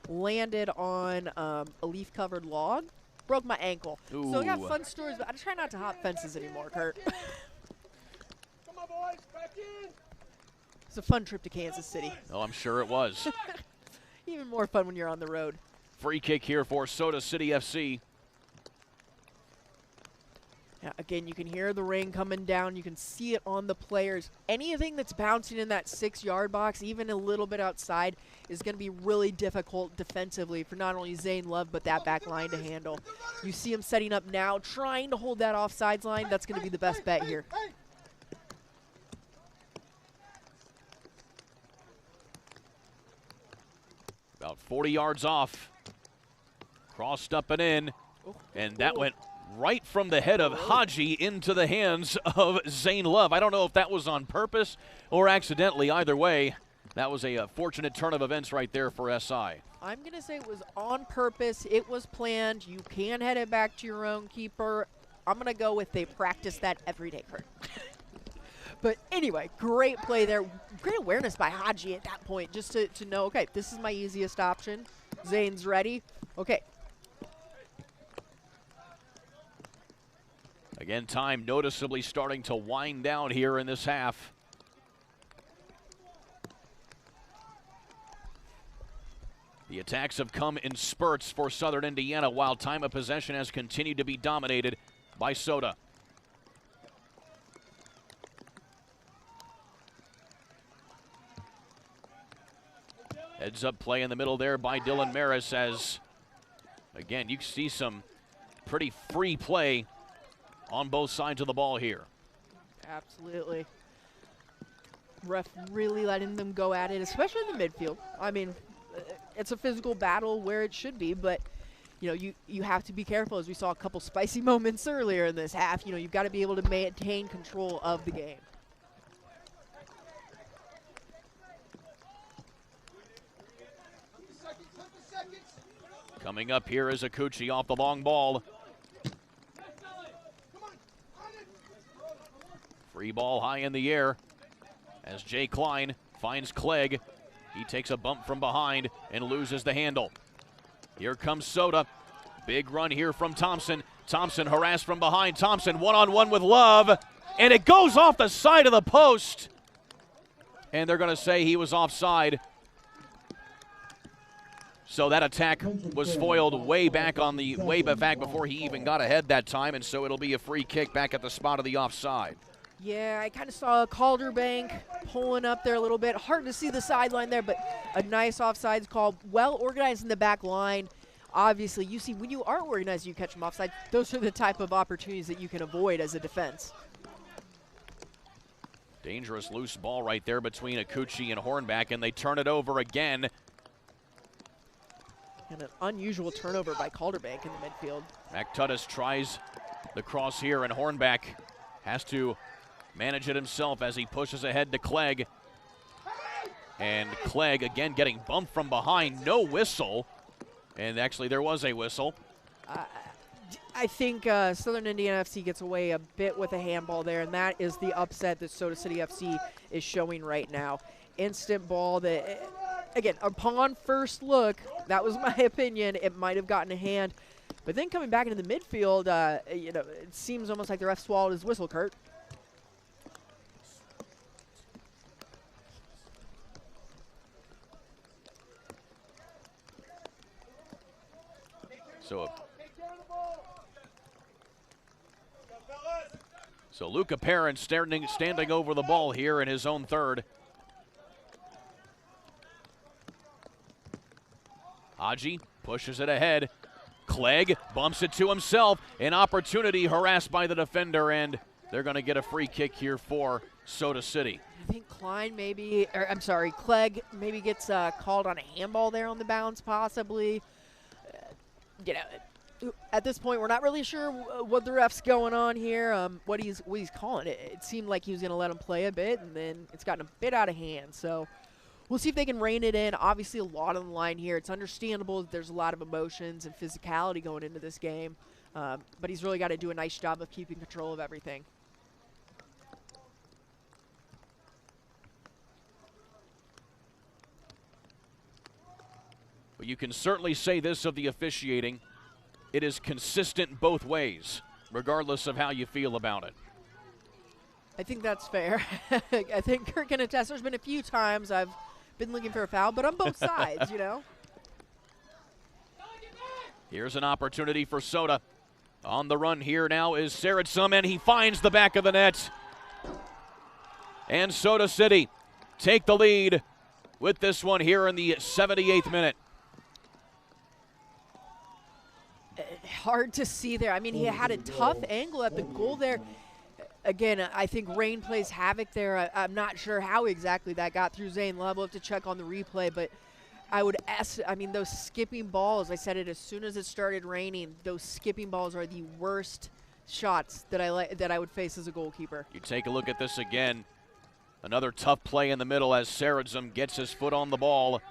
landed on a leaf-covered log, broke my ankle. Ooh. So I got fun stories, but I try not to hop fences anymore, Kurt. Come on, boys, back in. It's a fun trip to Kansas City. Oh, I'm sure it was. Even more fun when you're on the road. Free kick here for Soda City FC. Yeah, again, you can hear the rain coming down. You can see it on the players. Anything that's bouncing in that 6-yard box, even a little bit outside, is going to be really difficult defensively for not only Zane Love, but that back line to handle. You see him setting up now, trying to hold that offsides line. That's going to be the best bet here. About 40 yards off. Crossed up and in. And that went right from the head of Haji into the hands of Zane Love. I don't know if that was on purpose or accidentally. Either way, that was a fortunate turn of events right there for SI. I'm going to say it was on purpose. It was planned. You can head it back to your own keeper. I'm going to go with they practice that every day, Kurt. But anyway, great play there. Great awareness by Haji at that point just to know, okay, this is my easiest option. Zane's ready. Okay. Again, time noticeably starting to wind down here in this half. The attacks have come in spurts for Southern Indiana, while time of possession has continued to be dominated by Soda. Heads up play in the middle there by Dylan Maris as, again, you see some pretty free play on both sides of the ball here. Absolutely. Ref really letting them go at it, especially in the midfield. I mean, it's a physical battle where it should be, but you know, you have to be careful, as we saw a couple spicy moments earlier in this half. You know, you've got to be able to maintain control of the game. Coming up here is Akuchi off the long ball. Free ball high in the air as Jay Klein finds Clegg. He takes a bump from behind and loses the handle. Here comes Soda. Big run here from Thompson. Thompson harassed from behind. Thompson one-on-one with Love, and it goes off the side of the post. And they're going to say he was offside. So that attack was foiled way back before he even got ahead that time, and so it'll be a free kick back at the spot of the offside. Yeah, I kind of saw Calderbank pulling up there a little bit. Hard to see the sideline there, but a nice offsides call. Well organized in the back line. Obviously, you see when you are organized, you catch them offside. Those are the type of opportunities that you can avoid as a defense. Dangerous loose ball right there between Akuchi and Hornback, and they turn it over again. And an unusual turnover by Calderbank in the midfield. McTutis tries the cross here, and Hornback has to manage it himself as he pushes ahead to Clegg. And Clegg again getting bumped from behind. No whistle. And actually there was a whistle. I think Southern Indiana FC gets away a bit with a handball there, and that is the upset that Soda City FC is showing right now. Instant ball that, again, upon first look, that was my opinion, it might have gotten a hand. But then coming back into the midfield, you know, it seems almost like the ref swallowed his whistle, Kurt. So Luca Perrin standing over the ball here in his own third. Haji pushes it ahead. Clegg bumps it to himself. An opportunity harassed by the defender, and they're going to get a free kick here for Soda City. I think Clegg maybe gets called on a handball there on the bounce, possibly. At this point, we're not really sure what the ref's going on here, what he's calling it. It seemed like he was going to let him play a bit, and then it's gotten a bit out of hand. So we'll see if they can rein it in. Obviously, a lot on the line here. It's understandable that there's a lot of emotions and physicality going into this game, but he's really got to do a nice job of keeping control of everything. But you can certainly say this of the officiating. It is consistent both ways, regardless of how you feel about it. I think that's fair. I think Kirk can attest. There's been a few times I've been looking for a foul, but on both sides, you know. Here's an opportunity for Soda. On the run here now is Saritsum, and he finds the back of the net. And Soda City take the lead with this one here in the 78th minute. Hard to see there. I mean, he had a tough angle at the goal there. Again, I think rain plays havoc there. I'm not sure how exactly that got through Zane Love. We'll have to check on the replay, but those skipping balls, I said it as soon as it started raining, those skipping balls are the worst shots that I would face as a goalkeeper. You take a look at this again. Another tough play in the middle as Saritsum gets his foot on the ball.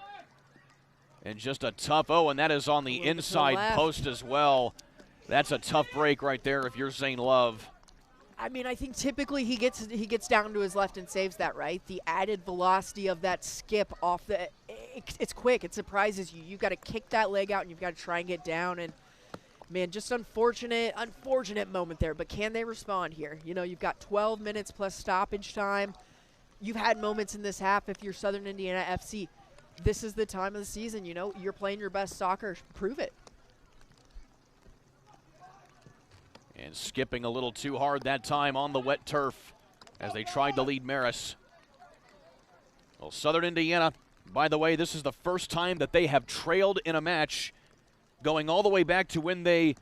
And just a tough, and that is on the inside post as well. That's a tough break right there if you're Zane Love. I mean, I think typically he gets down to his left and saves that, right? The added velocity of that skip off it's quick. It surprises you. You've got to kick that leg out and you've got to try and get down. And man, just unfortunate moment there. But can they respond here? You know, you've got 12 minutes plus stoppage time. You've had moments in this half if you're Southern Indiana FC. This is the time of the season, you know, you're playing your best soccer. Prove it. And skipping a little too hard that time on the wet turf as they tried to lead Marist. Well, Southern Indiana, by the way, this is the first time that they have trailed in a match, going all the way back to when they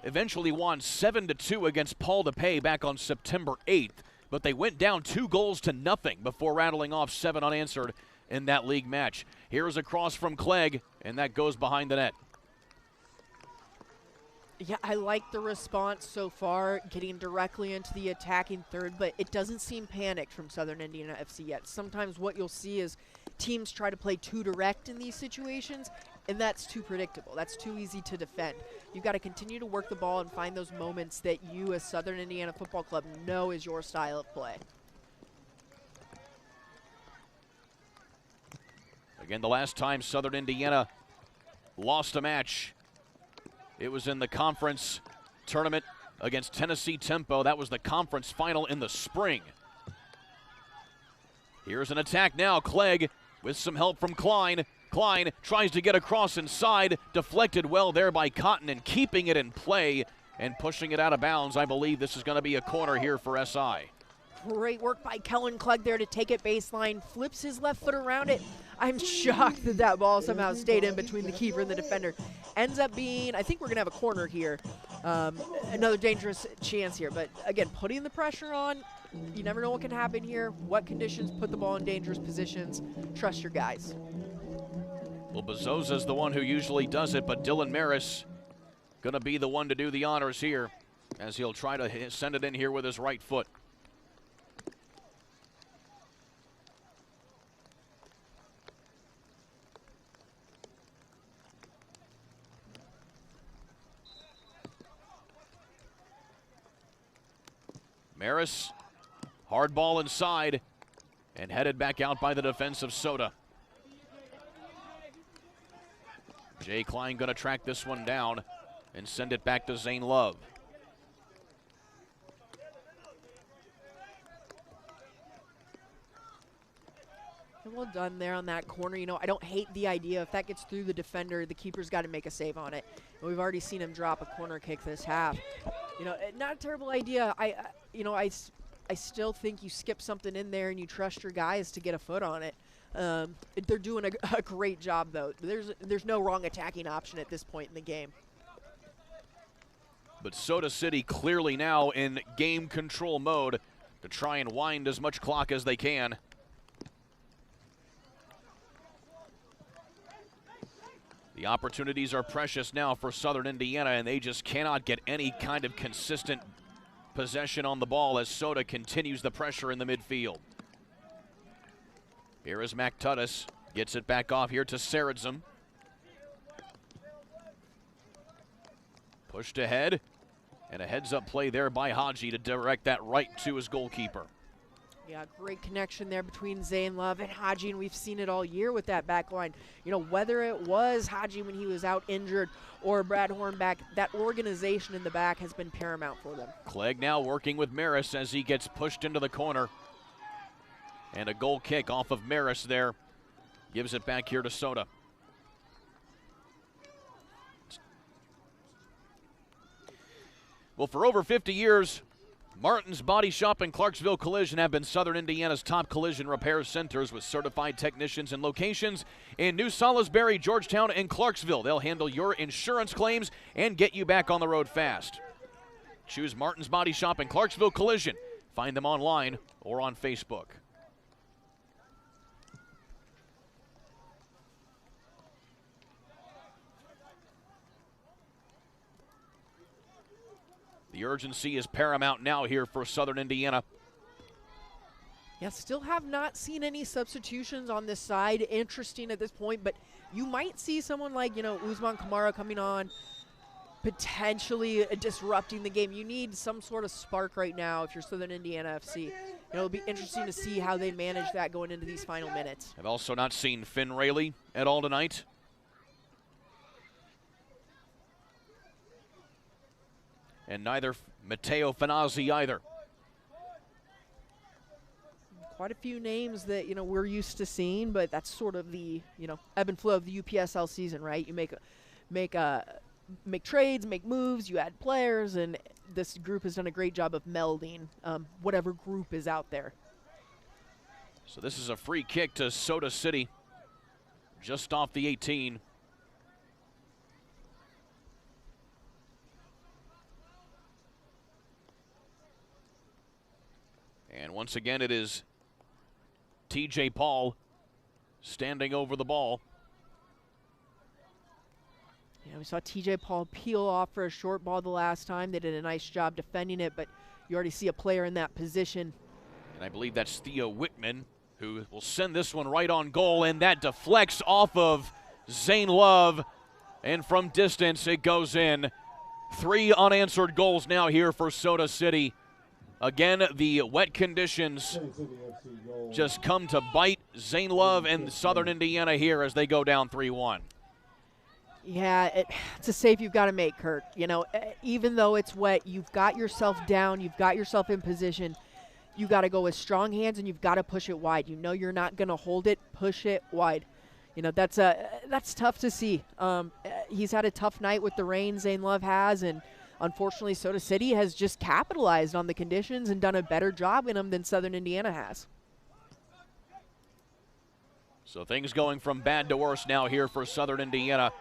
eventually won 7-2 against Paul DePay back on September 8th. But they went down 2-0 before rattling off 7 unanswered in that league match. Here's a cross from Clegg, and that goes behind the net. Yeah, I like the response so far, getting directly into the attacking third, but it doesn't seem panicked from Southern Indiana FC yet. Sometimes what you'll see is teams try to play too direct in these situations, and that's too predictable. That's too easy to defend. You've got to continue to work the ball and find those moments that you as Southern Indiana Football Club know is your style of play. Again, the last time Southern Indiana lost a match, it was in the conference tournament against Tennessee Tempo. That was the conference final in the spring. Here's an attack now. Clegg with some help from Klein. Klein tries to get across inside. Deflected well there by Cotton and keeping it in play and pushing it out of bounds. I believe this is going to be a corner here for SI. Great work by Kellen Clegg there to take it baseline. Flips his left foot around it. I'm shocked that that ball somehow stayed in between the keeper and the defender. Ends up being, I think we're going to have a corner here. Another dangerous chance here. But again, putting the pressure on, you never know what can happen here. What conditions put the ball in dangerous positions. Trust your guys. Well, Bezosa's the one who usually does it, but Dylan Maris going to be the one to do the honors here as he'll try to send it in here with his right foot. Maris, hard ball inside, and headed back out by the defensive Soda. Jay Klein going to track this one down and send it back to Zane Love. Well done there on that corner. You know, I don't hate the idea. If that gets through the defender, the keeper's got to make a save on it. And we've already seen him drop a corner kick this half. You know, not a terrible idea. I still think you skip something in there and you trust your guys to get a foot on it. They're doing a great job, though. There's no wrong attacking option at this point in the game. But Soda City clearly now in game control mode to try and wind as much clock as they can. The opportunities are precious now for Southern Indiana, and they just cannot get any kind of consistent possession on the ball as Soda continues the pressure in the midfield. Here is McTutis, gets it back off here to Saradzum. Pushed ahead, and a heads-up play there by Haji to direct that right to his goalkeeper. Yeah, great connection there between Zane Love and Haji, and we've seen it all year with that back line. You know, whether it was Haji when he was out injured or Brad Hornback, that organization in the back has been paramount for them. Clegg now working with Maris as he gets pushed into the corner. And a goal kick off of Maris there. Gives it back here to Soda. Well, for over 50 years, Martin's Body Shop and Clarksville Collision have been Southern Indiana's top collision repair centers with certified technicians and locations in New Salisbury, Georgetown, and Clarksville. They'll handle your insurance claims and get you back on the road fast. Choose Martin's Body Shop and Clarksville Collision. Find them online or on Facebook. The urgency is paramount now here for Southern Indiana. Yeah, still have not seen any substitutions on this side. Interesting at this point, but you might see someone like, you know, Usman Kamara coming on, potentially disrupting the game. You need some sort of spark right now if you're Southern Indiana FC. You know, it'll be interesting to see how they manage that going into these final minutes. I've also not seen Finn Rayleigh at all tonight. And neither Matteo Finazzi either. Quite a few names that, you know, we're used to seeing, but that's sort of the, you know, ebb and flow of the UPSL season, right? You make trades, make moves, you add players, and this group has done a great job of melding whatever group is out there. So this is a free kick to Soda City, just off the 18. And once again, it is TJ Paul standing over the ball. Yeah, we saw TJ Paul peel off for a short ball the last time. They did a nice job defending it, but you already see a player in that position. And I believe that's Theo Whitman, who will send this one right on goal, and that deflects off of Zane Love. And from distance, it goes in. 3 unanswered goals now here for Soda City. Again, the wet conditions just come to bite Zane Love and Southern Indiana here as they go down 3-1. Yeah, it's a save you've got to make, Kurt. You know, even though it's wet, you've got yourself down, you've got yourself in position. You got to go with strong hands, and you've got to push it wide. You know you're not going to hold it, push it wide. You know, that's tough to see. He's had a tough night with the rain, Zane Love has, and unfortunately, Soda City has just capitalized on the conditions and done a better job in them than Southern Indiana has. So things going from bad to worse now here for Southern Indiana.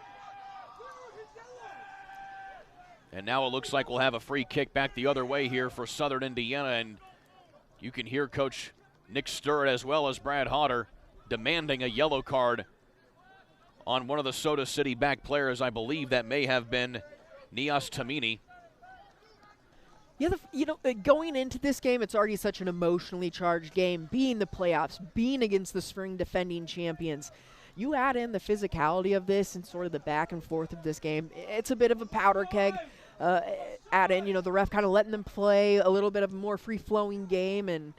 And now it looks like we'll have a free kick back the other way here for Southern Indiana. And you can hear Coach Nick Sturr as well as Brad Hodder demanding a yellow card on one of the Soda City back players. I believe that may have been Nias Tamini. Yeah, going into this game, it's already such an emotionally charged game, being the playoffs, being against the spring defending champions. You add in the physicality of this and sort of the back and forth of this game, it's a bit of a powder keg. Add in, the ref kind of letting them play a little bit of a more free-flowing game, and,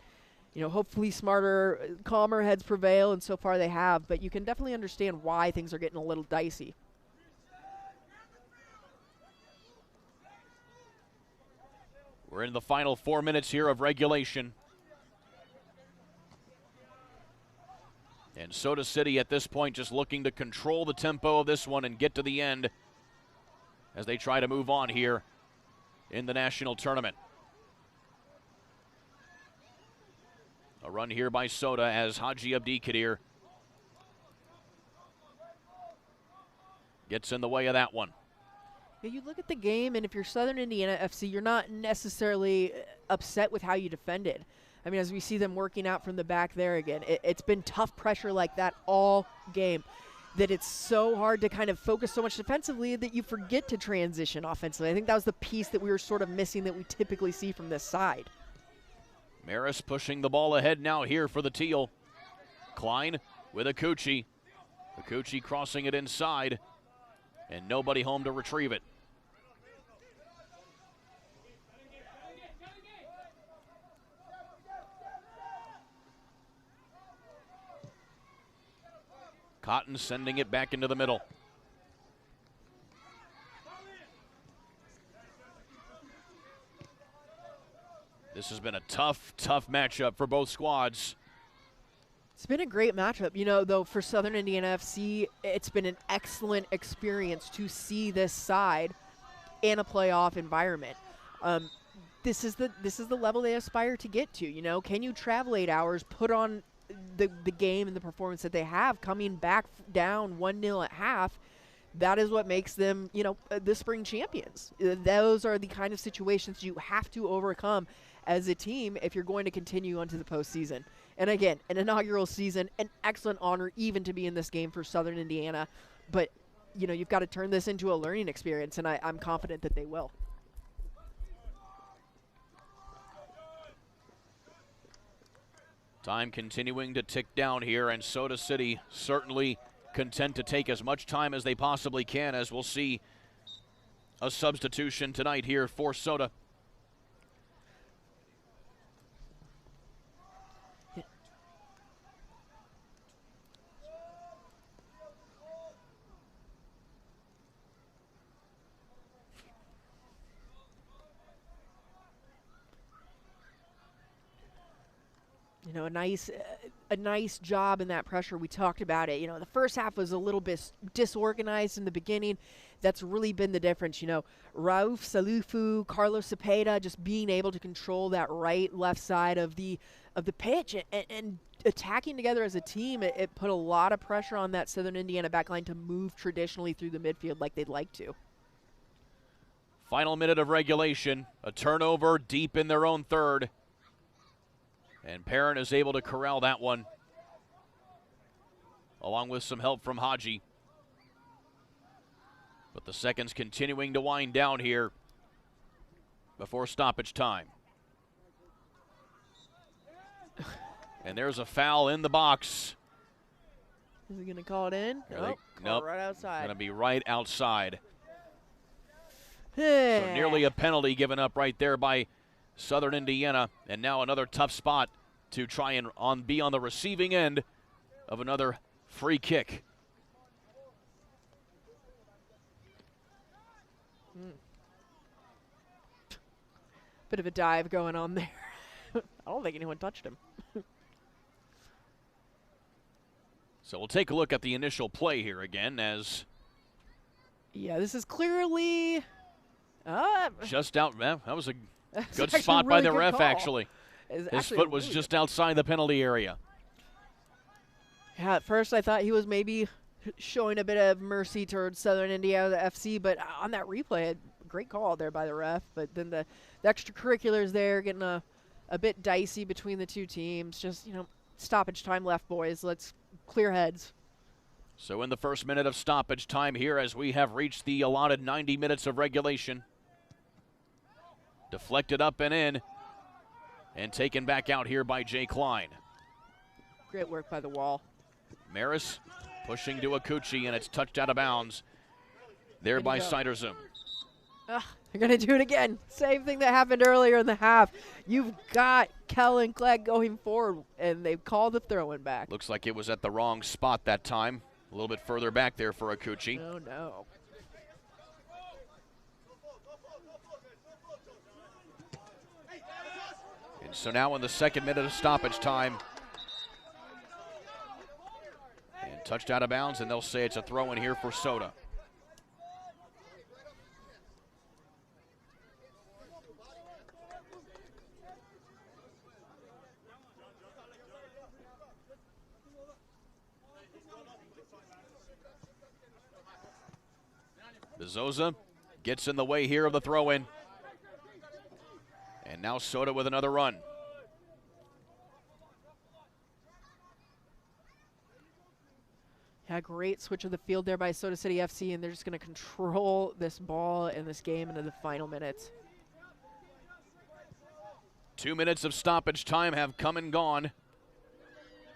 hopefully smarter, calmer heads prevail, and so far they have. But you can definitely understand why things are getting a little dicey. We're in the final 4 minutes here of regulation. And And Soda City at this point just looking to control the tempo of this one and get to the end as they try to move on here in the national tournament. A run here by Soda as Haji Abdi-Kadir gets in the way of that one. Yeah, you look at the game, and if you're Southern Indiana FC, you're not necessarily upset with how you defended. I mean, as we see them working out from the back there again, it's been tough pressure like that all game, that it's so hard to kind of focus so much defensively that you forget to transition offensively. I think that was the piece that we were sort of missing that we typically see from this side. Maris pushing the ball ahead now here for the Teal. Klein with Akuchi. Akuchi crossing it inside, and nobody home to retrieve it. Cotton sending it back into the middle. This has been a tough matchup for both squads. It's been a great matchup. You know, though, for Southern Indiana FC, it's been an excellent experience to see this side in a playoff environment. This is the level they aspire to get to. You know, can you travel 8 hours, put on the game and the performance that they have, coming back down 1-0 at half? That is what makes them, you know, the spring champions. Those are the kind of situations you have to overcome as a team if you're going to continue onto the postseason. And again, an inaugural season, an excellent honor even to be in this game for Southern Indiana. But, you know, you've got to turn this into a learning experience, and I'm confident that they will. Time continuing to tick down here, and Soda City certainly content to take as much time as they possibly can, as we'll see a substitution tonight here for Soda. You know, a nice job in that pressure. We talked about it. You know, the first half was a little bit disorganized in the beginning. That's really been the difference. You know, Rauf Salufu, Carlos Cepeda, just being able to control that right, left side of the pitch and attacking together as a team. It put a lot of pressure on that Southern Indiana backline to move traditionally through the midfield like they'd like to. Final minute of regulation. A turnover deep in their own third. And Perrin is able to corral that one, along with some help from Haji. But the seconds continuing to wind down here before stoppage time. And there's a foul in the box. Is he going to call it in? Nope. Right outside. Going to be right outside. So nearly a penalty given up right there by Southern Indiana, and now another tough spot to try and be on the receiving end of another free kick. Bit of a dive going on there. I don't think anyone touched him. So we'll take a look at the initial play here again as... Yeah, this is clearly... just out. That was a good actually spot a by really the good ref, call. actually. His foot was just outside the penalty area. Yeah, at first I thought he was maybe showing a bit of mercy towards Southern Indiana FC, but on that replay, a great call there by the ref. But then the extracurriculars there getting a bit dicey between the two teams. Just, you know, stoppage time left, boys. Let's clear heads. So in the first minute of stoppage time here, as we have reached the allotted 90 minutes of regulation. Deflected up and in, and taken back out here by Jay Klein. Great work by the wall. Maris pushing to Akuchi, and it's touched out of bounds there by Siderzum. They're going to do it again. Same thing that happened earlier in the half. You've got Kellen Clegg going forward, and they've called the throw-in back. Looks like it was at the wrong spot that time. A little bit further back there for Akuchi. Oh, no. And so now in the second minute of stoppage time, Touched out of bounds, and they'll say it's a throw in here for Soda. Bezosa gets in the way here of the throw-in. And now Soda with another run. Yeah, great switch of the field there by Soda City FC, and they're just going to control this ball and this game into the final minutes. 2 minutes of stoppage time have come and gone.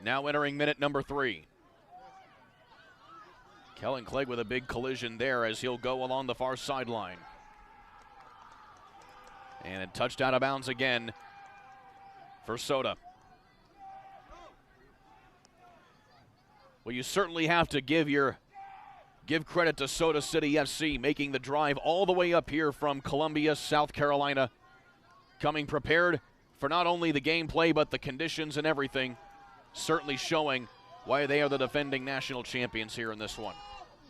Now entering minute number 3. Kellen Clegg with a big collision there as he'll go along the far sideline. And it touched out of bounds again for Soda. Well, you certainly have to give credit to Soda City FC making the drive all the way up here from Columbia, South Carolina, coming prepared for not only the gameplay but the conditions and everything, certainly showing why they are the defending national champions here in this one.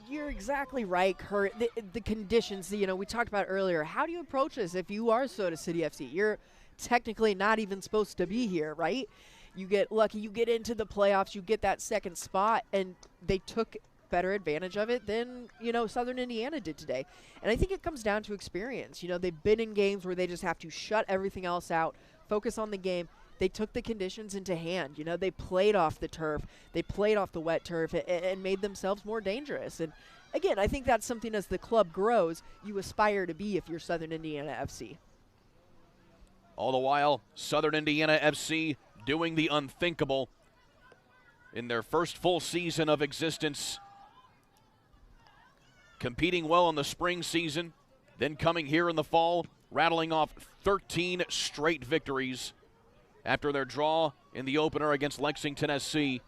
You're exactly right, Kurt. The conditions, we talked about earlier. How do you approach this if you are Soda City FC? You're technically not even supposed to be here, right? You get lucky, you get into the playoffs, you get that second spot, and they took better advantage of it than, Southern Indiana did today. And I think it comes down to experience. They've been in games where they just have to shut everything else out, focus on the game. They took the conditions into hand. They played off the turf. They played off the wet turf and made themselves more dangerous. And again, I think that's something as the club grows, you aspire to be if you're Southern Indiana FC. All the while, Southern Indiana FC doing the unthinkable in their first full season of existence. Competing well in the spring season, then coming here in the fall, rattling off 13 straight victories after their draw in the opener against Lexington SC,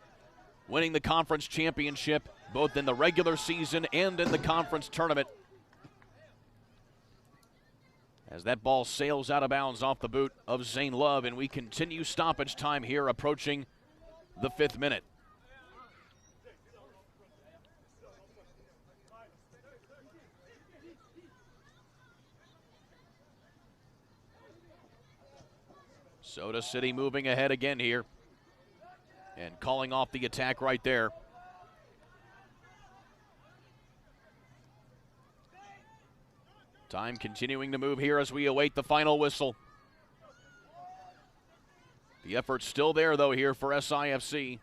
winning the conference championship both in the regular season and in the conference tournament. As that ball sails out of bounds off the boot of Zane Love, and we continue stoppage time here approaching the 5th minute. Soda City moving ahead again here and calling off the attack right there. Time continuing to move here as we await the final whistle. The effort's still there, though, here for SIFC.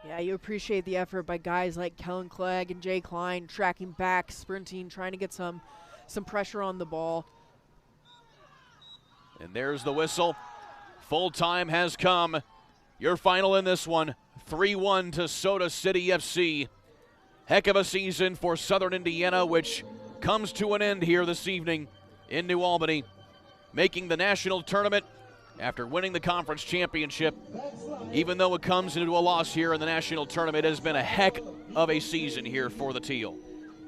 Yeah, you appreciate the effort by guys like Kellen Clegg and Jay Klein tracking back, sprinting, trying to get some pressure on the ball. And there's the whistle. Full time has come. Your final in this one, 3-1 to Soda City FC. Heck of a season for Southern Indiana, which comes to an end here this evening in New Albany, making the national tournament after winning the conference championship. Even though it comes into a loss here in the national tournament, it has been a heck of a season here for the Teal.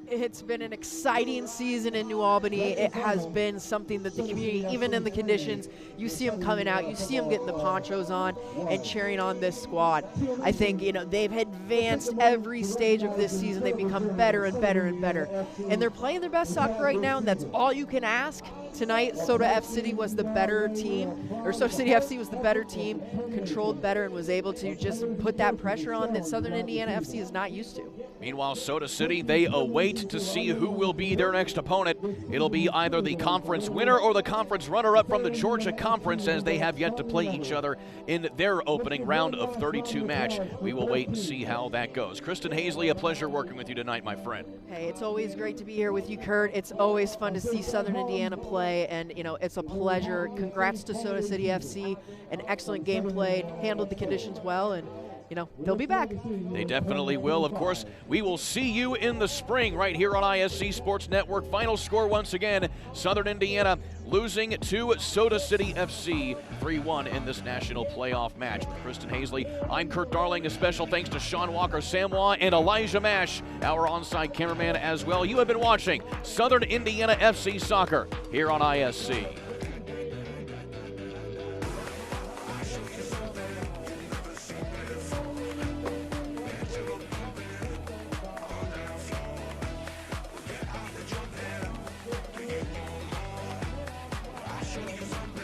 It's been an exciting season in New Albany. It has been something that the community, even in the conditions, you see them coming out, you see them getting the ponchos on and cheering on this squad. I think, they've advanced every stage of this season. They've become better and better and better. And they're playing their best soccer right now, and that's all you can ask. Tonight, Soda FC was the better team, or Soda City FC was the better team, controlled better, and was able to just put that pressure on that Southern Indiana FC is not used to. Meanwhile, Soda City, they await to see who will be their next opponent. It'll be either the conference winner or the conference runner-up from the Georgia Conference, as they have yet to play each other in their opening round of 32 match. We will wait and see how that goes. Kristen Hazley, a pleasure working with you tonight, my friend. Hey, it's always great to be here with you, Kurt. It's always fun to see Southern Indiana play, and it's a pleasure. Congrats to Soda City FC. An excellent game played, handled the conditions well, and they'll be back. They definitely will. Of course, we will see you in the spring right here on ISC Sports Network. Final score once again, Southern Indiana losing to Soda City FC 3-1 in this national playoff match. With Kristen Hazley, I'm Kurt Darling. A special thanks to Sean Walker, Samoa, and Elijah Mash, our on-site cameraman as well. You have been watching Southern Indiana FC Soccer here on ISC. show.